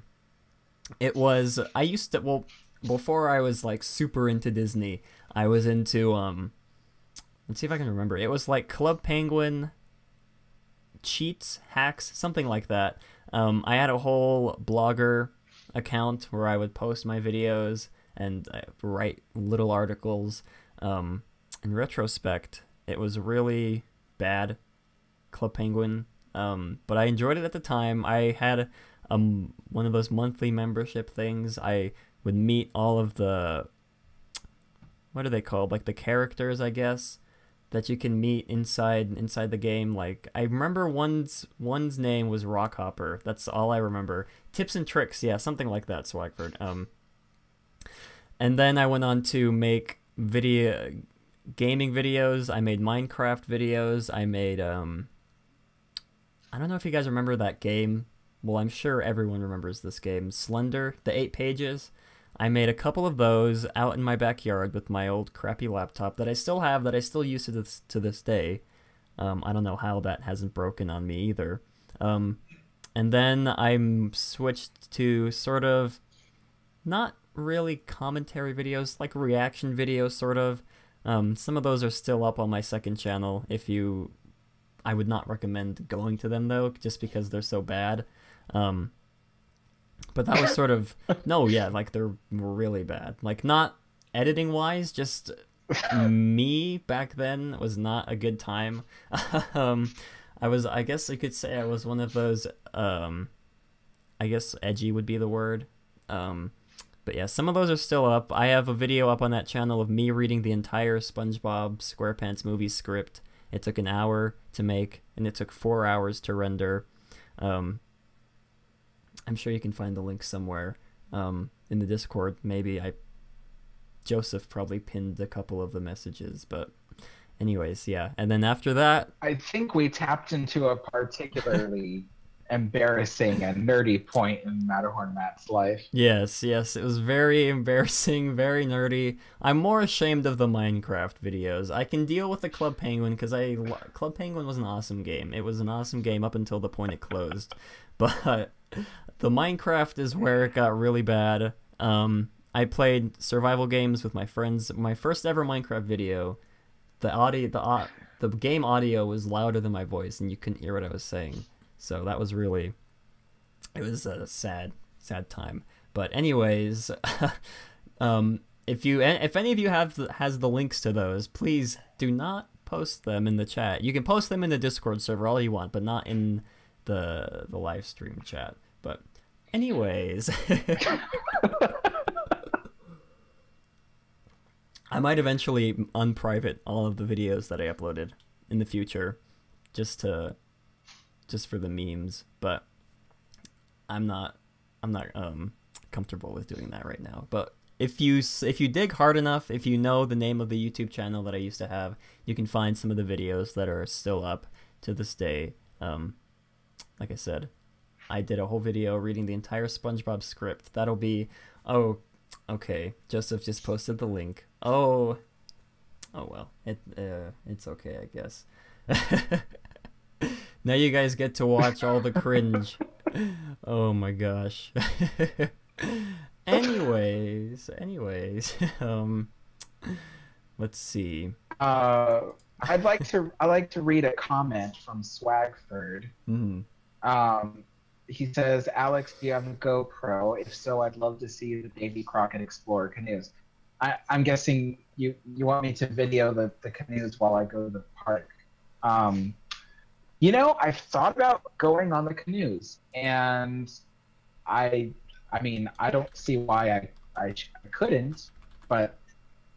it was, I used to, well, before I was like super into Disney, I was into let's see if I can remember. It was like Club Penguin cheats, hacks, something like that. I had a whole blogger account where I would post my videos and write little articles. In retrospect, it was really bad, Club Penguin, but I enjoyed it at the time. I had one of those monthly membership things. I would meet all of the, what are they called, like the characters, I guess, that you can meet inside the game. Like, I remember one's name was Rockhopper. That's all I remember. Tips and Tricks, yeah, something like that, Swagford. And then I went on to make gaming videos. I made Minecraft videos. I made I don't know if you guys remember that game. Well, I'm sure everyone remembers this game, Slender, the 8 pages. I made a couple of those out in my backyard with my old crappy laptop that I still have, that I still use to this day. I don't know how that hasn't broken on me either. And then I switched to sort of, not really commentary videos, like reaction videos, sort of. Some of those are still up on my second channel. I would not recommend going to them though, just because they're so bad. But that was sort of, no, yeah, like they're really bad. Like, not editing wise, just me back then was not a good time. I guess you could say I was one of those, I guess edgy would be the word. But yeah, some of those are still up. I have a video up on that channel of me reading the entire SpongeBob SquarePants movie script. It took an hour to make, and it took 4 hours to render. I'm sure you can find the link somewhere in the Discord. Maybe Joseph probably pinned a couple of the messages, but anyways, yeah. And then after that, I think we tapped into a particularly embarrassing and nerdy point in Matterhorn Matt's life. yes, it was very embarrassing, very nerdy. I'm more ashamed of the Minecraft videos. I can deal with the Club Penguin because Club Penguin was an awesome game. It was an awesome game up until the point it closed. But the Minecraft is where it got really bad. I played survival games with my friends. My first ever Minecraft video, the game audio was louder than my voice, and you couldn't hear what I was saying. So that was really, it was a sad time. But anyways, if any of you has the links to those, please do not post them in the chat. You can post them in the Discord server all you want, but not in the live stream chat. But anyways, I might eventually unprivate all of the videos that I uploaded in the future, just for the memes, but I'm not comfortable with doing that right now. But if you dig hard enough, if you know the name of the YouTube channel that I used to have, you can find some of the videos that are still up to this day. Like I said, I did a whole video reading the entire SpongeBob script. That'll be, oh, okay, Joseph just posted the link. Oh well, it's okay, I guess. Now you guys get to watch all the cringe. Oh my gosh. anyways, let's see. I'd like to read a comment from Swagford. He says, Alex, do you have a GoPro? If so, I'd love to see the Davy Crockett Explorer canoes. I'm guessing you want me to video the canoes while I go to the park. You know, I've thought about going on the canoes, and I mean, I don't see why I couldn't, but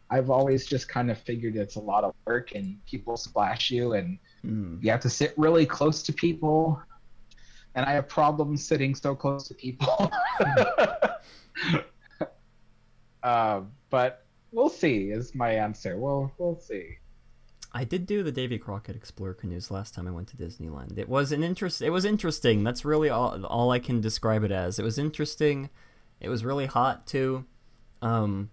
I've always just kind of figured it's a lot of work, and people splash you, and you have to sit really close to people, and I have problems sitting so close to people. But we'll see is my answer. We'll see. I did do the Davy Crockett Explorer canoes last time I went to Disneyland. It was interesting. That's really all I can describe it as. It was interesting. It was really hot too. So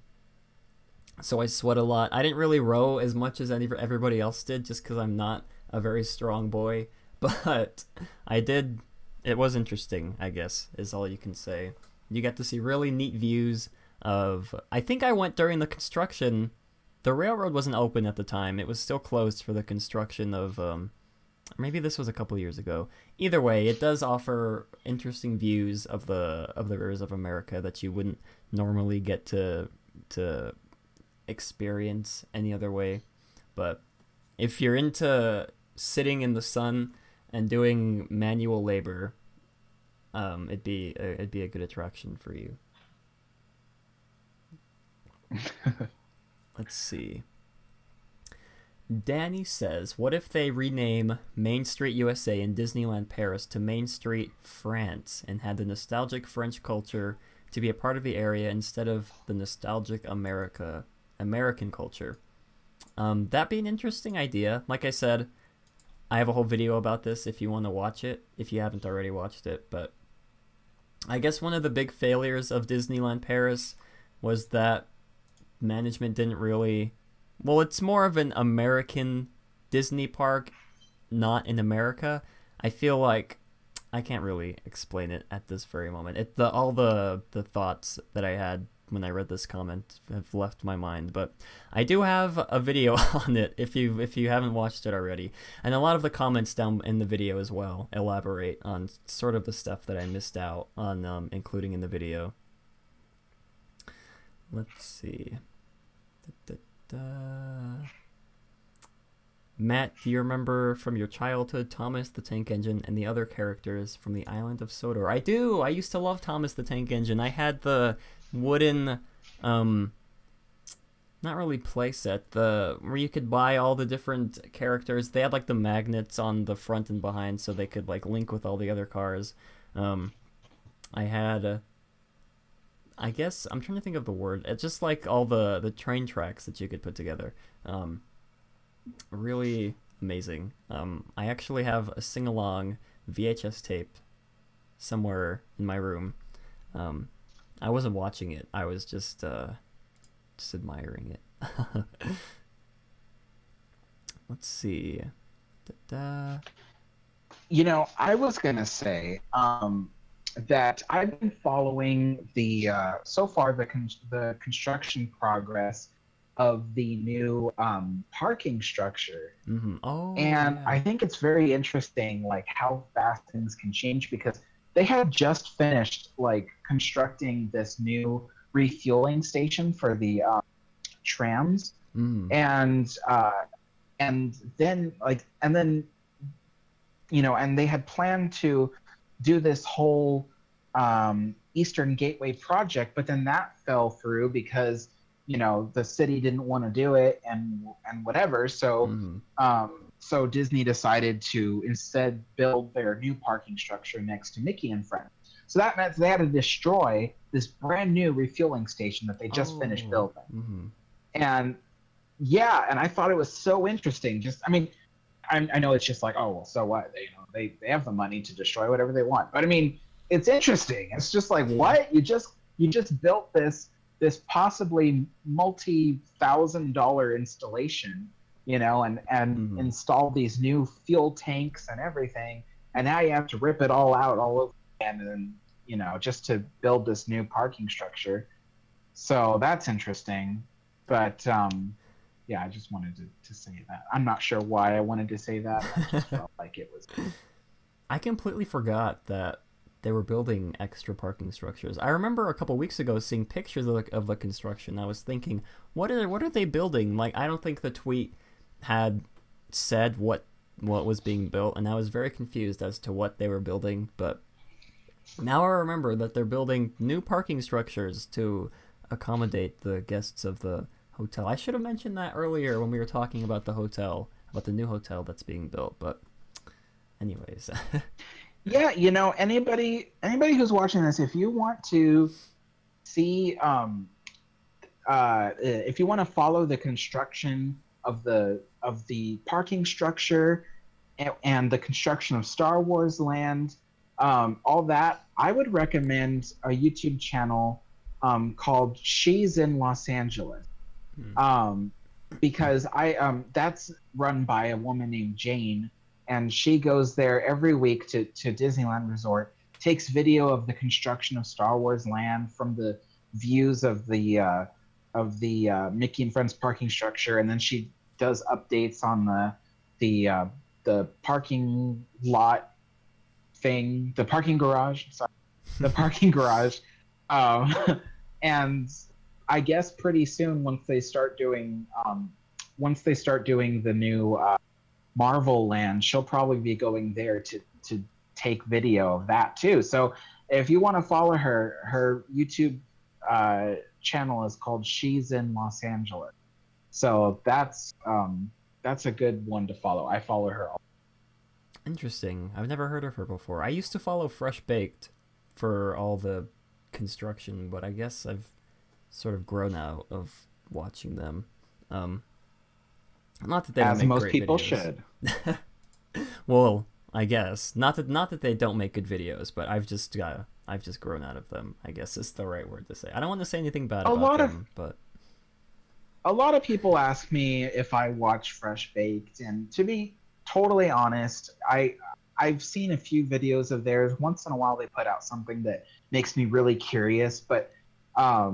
I sweat a lot. I didn't really row as much as everybody else did, just because I'm not a very strong boy. But I did. It was interesting, I guess, is all you can say. You get to see really neat views of. I think I went during the construction. The railroad wasn't open at the time. It was still closed for the construction of, maybe this was a couple years ago. Either way, it does offer interesting views of the rivers of America that you wouldn't normally get to experience any other way. But if you're into sitting in the sun and doing manual labor, it'd be a good attraction for you. Let's see. Danny says, what if they rename Main Street USA and Disneyland Paris to Main Street France and had the nostalgic French culture to be a part of the area instead of the nostalgic American culture? That'd be an interesting idea. Like I said, I have a whole video about this if you want to watch it, if you haven't already watched it. But I guess one of the big failures of Disneyland Paris was that management didn't really. Well, it's more of an American Disney park, not in America. I feel like I can't really explain it at this very moment. All the thoughts that I had when I read this comment have left my mind, but I do have a video on it if you haven't watched it already. And a lot of the comments down in the video as well elaborate on sort of the stuff that I missed out on including in the video. Let's see. Matt, do you remember from your childhood Thomas the Tank Engine and the other characters from the island of Sodor? I do. I used to love Thomas the Tank Engine. I had the wooden, not really playset, where you could buy all the different characters. They had like the magnets on the front and behind, so they could like link with all the other cars. I had, I guess I'm trying to think of the word. It's just like all the train tracks that you could put together. Really amazing. I actually have a sing-along VHS tape somewhere in my room. I wasn't watching it. I was just admiring it. Let's see. You know, I was gonna say that I've been following the so far the construction progress of the new parking structure. Mm-hmm. Oh, and yeah. I think it's very interesting, like how fast things can change, because they had just finished like constructing this new refueling station for the trams, and then and they had planned to do this whole Eastern Gateway project, but then that fell through because the city didn't want to do it and whatever. So so Disney decided to instead build their new parking structure next to Mickey and Friends. So that meant they had to destroy this brand new refueling station that they just finished building. And yeah, and I thought it was so interesting. Just, I mean, I know it's just like, oh well, so what? They have the money to destroy whatever they want. But I mean, it's interesting. It's just like, what? You just built this possibly multi-$1,000 installation, and install these new fuel tanks and everything, and now you have to rip it all out all over again, and then just to build this new parking structure. So that's interesting. But yeah, I just wanted to say that. I'm not sure why I wanted to say that. I just felt like it was. I completely forgot that they were building extra parking structures. I remember a couple weeks ago seeing pictures of the construction. I was thinking, what are they building? Like, I don't think the tweet had said what was being built, and I was very confused as to what they were building. But now I remember that they're building new parking structures to accommodate the guests of the hotel. I should have mentioned that earlier when we were talking about the hotel, about the new hotel that's being built. But anyways. Yeah, anybody who's watching this, if you want to see, if you want to follow the construction of the parking structure and the construction of Star Wars Land, all that, I would recommend a YouTube channel called She's in Los Angeles, because that's run by a woman named Jane. And she goes there every week to Disneyland Resort, takes video of the construction of Star Wars Land from the views of the Mickey and Friends parking structure, and then she does updates on the parking lot thing, the parking garage. Sorry, the parking garage, and I guess pretty soon once they start doing the new Marvel Land, she'll probably be going there to take video of that too. So if you want to follow her YouTube channel is called She's in Los Angeles. So that's a good one to follow. I follow her all. Interesting. I've never heard of her before. I used to follow Fresh Baked for all the construction, but I guess I've sort of grown out of watching them. Not that they don't as make most great people videos. should. Well, I guess not that they don't make good videos, but I've just grown out of them, I guess is the right word to say. I don't want to say anything bad about them, but a lot of people ask me if I watch Fresh Baked, and to be totally honest, I've seen a few videos of theirs. Once in a while they put out something that makes me really curious, but I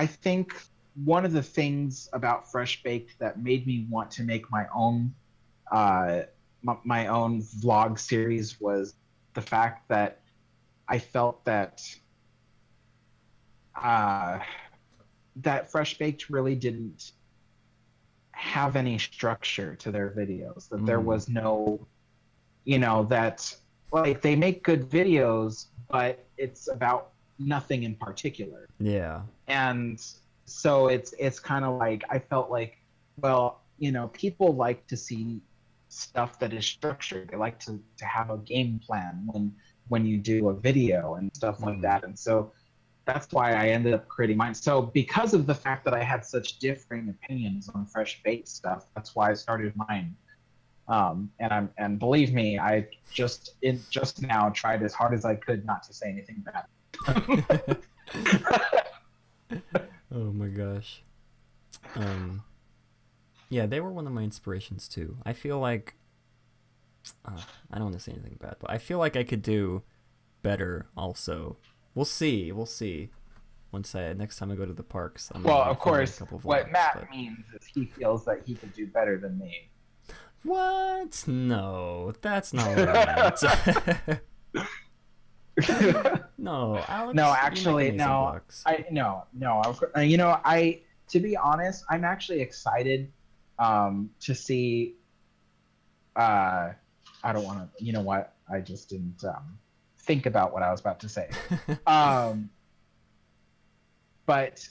think one of the things about Fresh Baked that made me want to make my own vlog series was the fact that I felt that that Fresh Baked really didn't have any structure to their videos, that there was no, you know, that like they make good videos, but it's about nothing in particular. Yeah. And so it's kind of like, I felt like, well, you know, people like to see stuff that is structured. They like to have a game plan when you do a video and stuff like that. And so that's why I ended up creating mine. So because of the fact that I had such differing opinions on Fresh Baked stuff, that's why I started mine. And believe me, I just now tried as hard as I could not to say anything bad. Oh my gosh. Yeah, they were one of my inspirations too. I feel like I don't want to say anything bad, but I feel like I could do better also. We'll see. Next time I go to the parks. Well, of course, a vlogs, what Matt means is he feels that he could do better than me. What? No, that's not what I meant. No, Alex. No, actually, no. You know, to be honest, I'm actually excited to see. I don't want to. You know what? I just didn't think about what I was about to say. But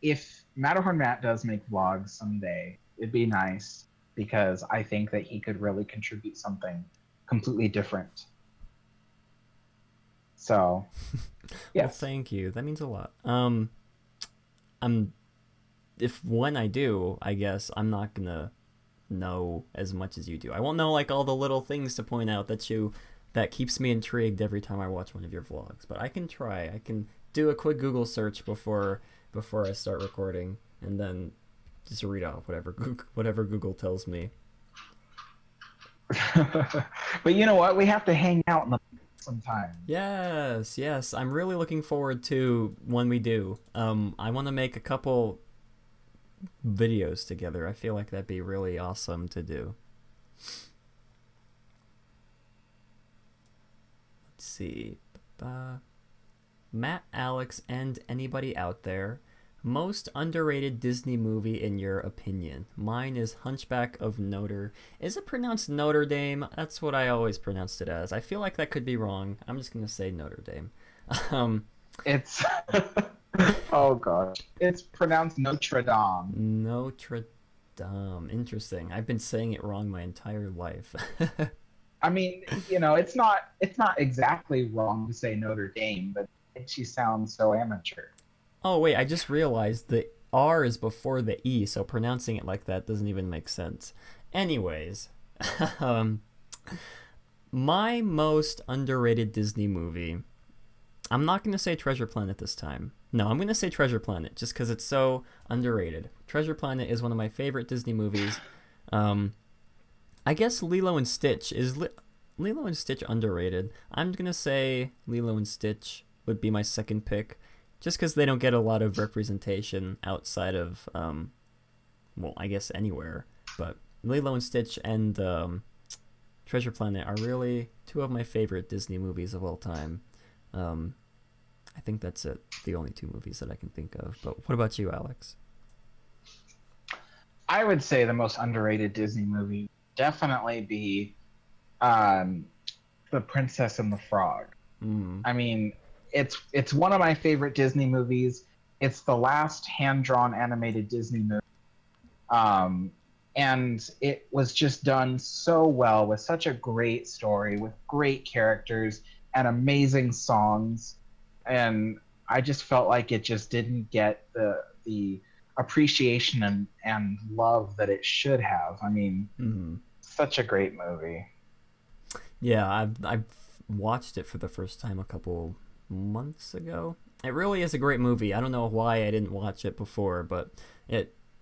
if Matterhorn Matt does make vlogs someday, it'd be nice, because I think that he could really contribute something completely different. So, yeah. Well, thank you. That means a lot. When I do, I guess I'm not gonna know as much as you do. I won't know like all the little things to point out that keeps me intrigued every time I watch one of your vlogs. But I can try. I can do a quick Google search before I start recording, and then just read off whatever Google tells me. But you know what? We have to hang out in the sometime. Yes. I'm really looking forward to when we do. I want to make a couple videos together. I feel like that'd be really awesome to do. Let's see. Matt, Alex, and anybody out there, most underrated Disney movie in your opinion? Mine is Hunchback of Notre. Is it pronounced Notre Dame? That's what I always pronounced it as. I feel like that could be wrong. I'm just gonna say Notre Dame. It's oh gosh, it's pronounced Notre Dame. Notre Dame. Interesting. I've been saying it wrong my entire life. I mean, you know, it's not exactly wrong to say Notre Dame, but it makes you sound so amateur. Oh wait, I just realized the R is before the E, so pronouncing it like that doesn't even make sense. Anyways, my most underrated Disney movie. I'm not going to say Treasure Planet this time. No, I'm going to say Treasure Planet just because it's so underrated. Treasure Planet is one of my favorite Disney movies. I guess Lilo and Stitch is Lilo and Stitch underrated. I'm going to say Lilo and Stitch would be my second pick, just because they don't get a lot of representation outside of, well, I guess anywhere. But Lilo and Stitch and Treasure Planet are really two of my favorite Disney movies of all time. I think that's it. The only two movies that I can think of. But what about you, Alex? I would say the most underrated Disney movie definitely be The Princess and the Frog. I mean, it's one of my favorite Disney movies. It's the last hand-drawn animated Disney movie. And it was just done so well, with such a great story, with great characters and amazing songs. And I just felt like it just didn't get the appreciation and love that it should have. I mean, such a great movie. Yeah, I've watched it for the first time a couple months ago. It really is a great movie. I don't know why I didn't watch it before, but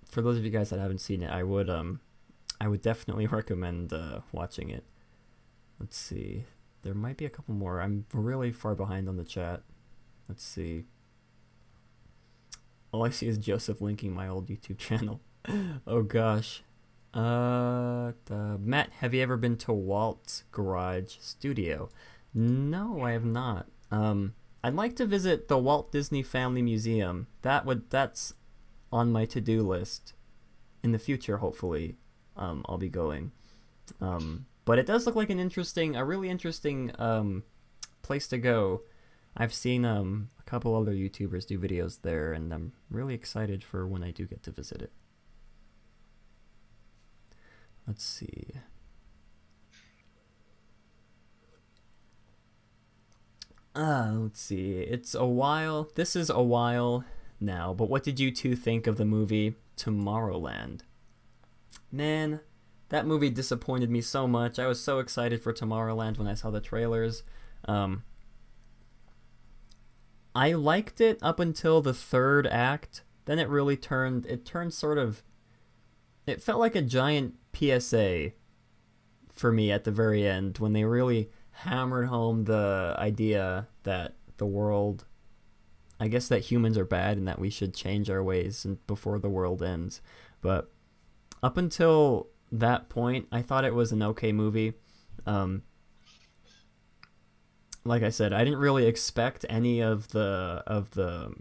for those of you guys that haven't seen it, I would definitely recommend watching it. Let's see. There might be a couple more. I'm really far behind on the chat. Let's see. All I see is Joseph linking my old YouTube channel. Oh gosh. Matt, have you ever been to Walt's Garage Studio? No, I have not. I'd like to visit the Walt Disney Family Museum. That's on my to-do list. in the future, hopefully, I'll be going. But it does look like a really interesting place to go. I've seen a couple other YouTubers do videos there, and I'm really excited for when I do get to visit it. Let's see. Let's see. It's a while. This is a while now, but what did you two think of the movie Tomorrowland? Man, that movie disappointed me so much. I was so excited for Tomorrowland when I saw the trailers. I liked it up until the third act. Then it really turned sort of, it felt like a giant PSA for me at the very end when they really hammered home the idea that the world, I guess that humans are bad and that we should change our ways before the world ends. But up until that point, I thought it was an okay movie. Like I said, I didn't really expect any of the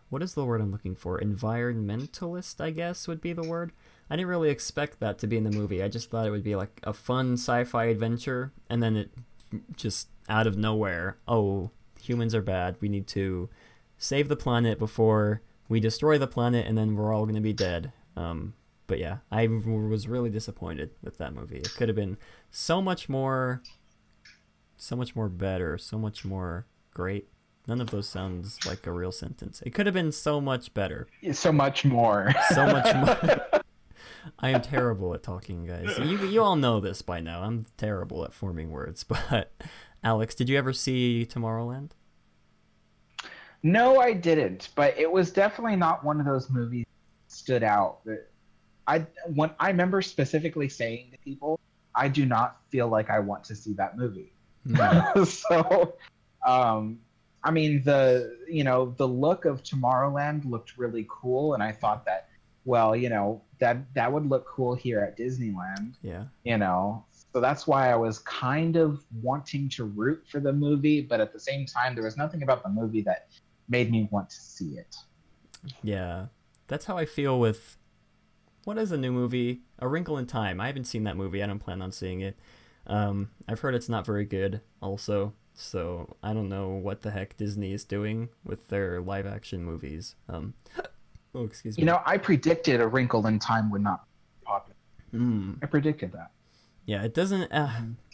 what is the word I'm looking for? Environmentalist, I guess would be the word. I didn't really expect that to be in the movie. I just thought it would be like a fun sci-fi adventure, and then it just out of nowhere, oh, humans are bad. We need to save the planet before we destroy the planet, and then we're all going to be dead. But yeah, I was really disappointed with that movie. It could have been so much more better, so much more great. None of those sounds like a real sentence. It could have been so much better. So much more. So much more. I am terrible at talking, guys. You all know this by now. I'm terrible at forming words. But Alex, did you ever see Tomorrowland? No, I didn't. But it was definitely not one of those movies that stood out. I remember specifically saying to people, I do not feel like I want to see that movie. Mm. So, I mean, the look of Tomorrowland looked really cool, and I thought that, well, that would look cool here at Disneyland. Yeah. So that's why I was kind of wanting to root for the movie, but at the same time, there was nothing about the movie that made me want to see it. Yeah, that's how I feel with, what is a new movie? A Wrinkle in Time. I haven't seen that movie. I don't plan on seeing it. I've heard it's not very good also, so I don't know what the heck Disney is doing with their live action movies. Oh, excuse me. I predicted A Wrinkle in Time would not be popular. I predicted that. Yeah, it doesn't.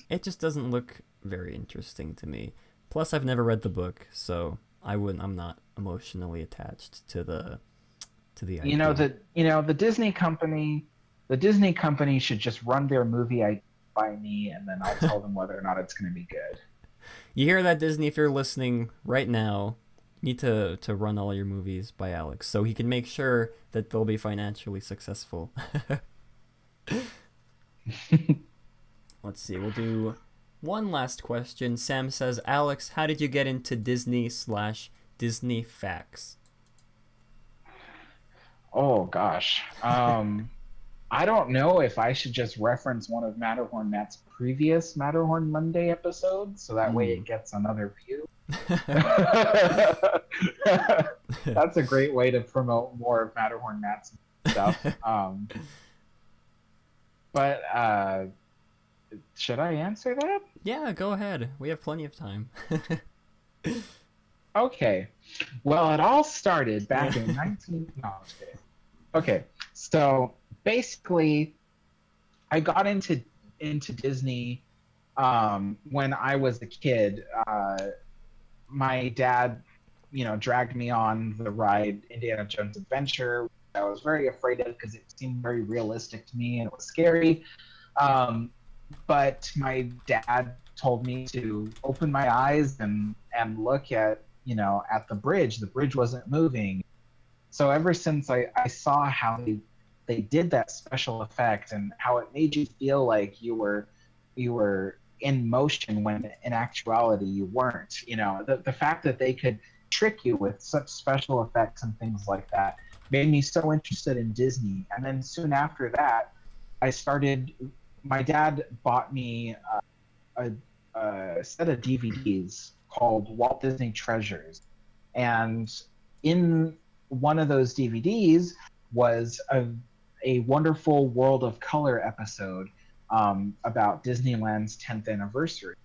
It just doesn't look very interesting to me. Plus, I've never read the book, so I'm not emotionally attached to the idea. The Disney company. The Disney company should just run their movie by me, and then I'll tell them whether or not it's going to be good. You hear that, Disney? If you're listening right now, you need to run all your movies by Alex so he can make sure that they'll be financially successful. Let's see. We'll do one last question. Sam says, Alex, how did you get into Disney/Disney facts? Oh gosh. I don't know if I should just reference one of Matterhorn Matt's previous Matterhorn Monday episodes, so that way it gets another view. That's a great way to promote more of Matterhorn Matt's stuff. But should I answer that? Yeah, go ahead. We have plenty of time. Okay. Well, it all started back in 19... No, I'm just kidding. Okay, so basically, I got into Disney when I was a kid. My dad, dragged me on the ride Indiana Jones Adventure. I was very afraid of it because it seemed very realistic to me and it was scary. But my dad told me to open my eyes and look at the bridge. The bridge wasn't moving. So ever since I saw how they did that special effect and how it made you feel like you were in motion when in actuality you weren't. The fact that they could trick you with such special effects and things like that made me so interested in Disney. And then soon after that, my dad bought me a set of DVDs called Walt Disney Treasures. And in one of those DVDs was a wonderful World of Color episode about Disneyland's 10th anniversary.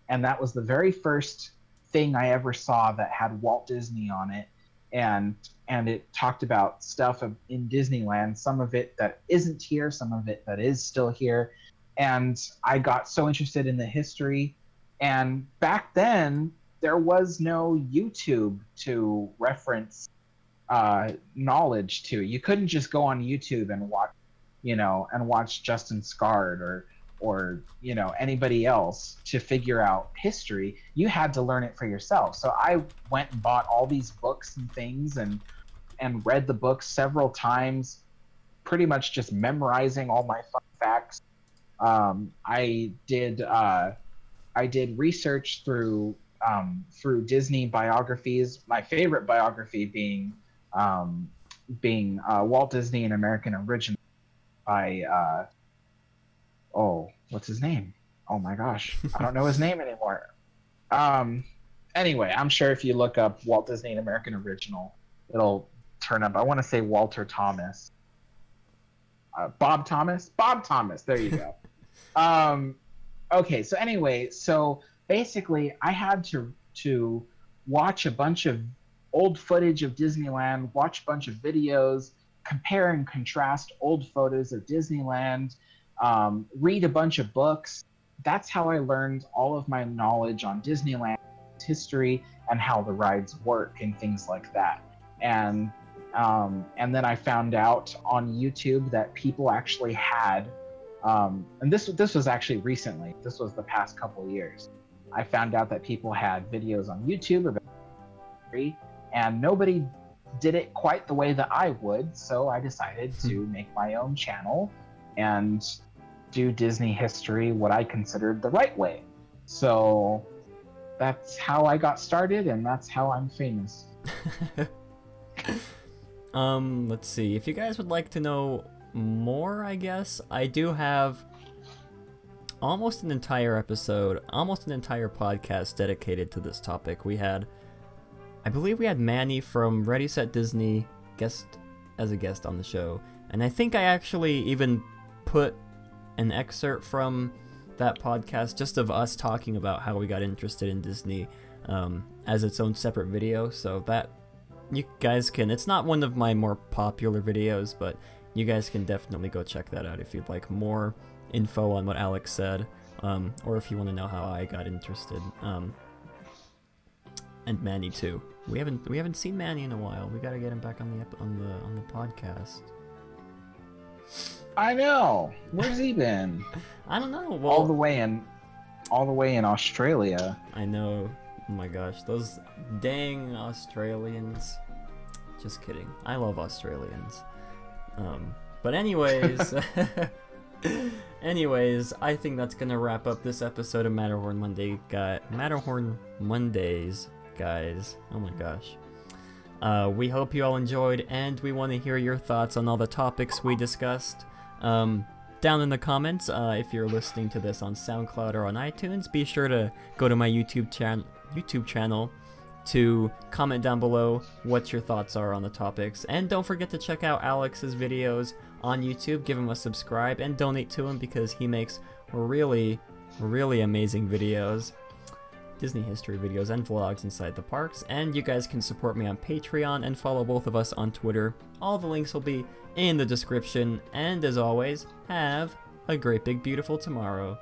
And that was the very first thing I ever saw that had Walt Disney on it. And it talked about stuff in Disneyland, some of it that isn't here, some of it that is still here. And I got so interested in the history. And back then, there was no YouTube to reference knowledge to. You couldn't just go on YouTube and watch Justin Scard or anybody else to figure out history. You had to learn it for yourself. So I went and bought all these books and things and read the books several times, pretty much just memorizing all my fun facts. I did research through Disney biographies. My favorite biography being Walt Disney: An American Original by what's his name? Oh my gosh, I don't know his name anymore. Anyway, I'm sure if you look up Walt Disney: An American Original, it'll turn up. I want to say Walter Thomas. Bob Thomas. There you go. Okay, so anyway, so basically, I had to watch a bunch of old footage of Disneyland, watch a bunch of videos, compare and contrast old photos of Disneyland, read a bunch of books. That's how I learned all of my knowledge on Disneyland history and how the rides work and things like that. And then I found out on YouTube that people actually had, and this was actually recently. This was the past couple of years. I found out that people had videos on YouTube about history, and nobody did it quite the way that I would. So I decided to make my own channel and do Disney history what I considered the right way. So that's how I got started, and that's how I'm famous. Let's see. If you guys would like to know more, I guess, I do have almost an entire episode, almost an entire podcast dedicated to this topic. I believe we had Manny from Ready Set Disney as a guest on the show, and I think I actually even put an excerpt from that podcast just of us talking about how we got interested in Disney as its own separate video, so that you guys can, it's not one of my more popular videos, but you guys can definitely go check that out if you'd like more info on what Alex said, or if you want to know how I got interested. And Manny too. We haven't seen Manny in a while. We gotta get him back on the podcast. I know. Where's he been? I don't know. Well, all the way in Australia. I know. Oh my gosh, those dang Australians. Just kidding. I love Australians. But anyways, I think that's gonna wrap up this episode of Matterhorn Mondays, guys. Oh my gosh. We hope you all enjoyed, and we want to hear your thoughts on all the topics we discussed. Down in the comments, if you're listening to this on SoundCloud or on iTunes, be sure to go to my YouTube channel to comment down below what your thoughts are on the topics. And don't forget to check out Alex's videos on YouTube. Give him a subscribe and donate to him because he makes really, really amazing videos. Disney history videos and vlogs inside the parks. And you guys can support me on Patreon and follow both of us on Twitter. All the links will be in the description. And as always, have a great big beautiful tomorrow.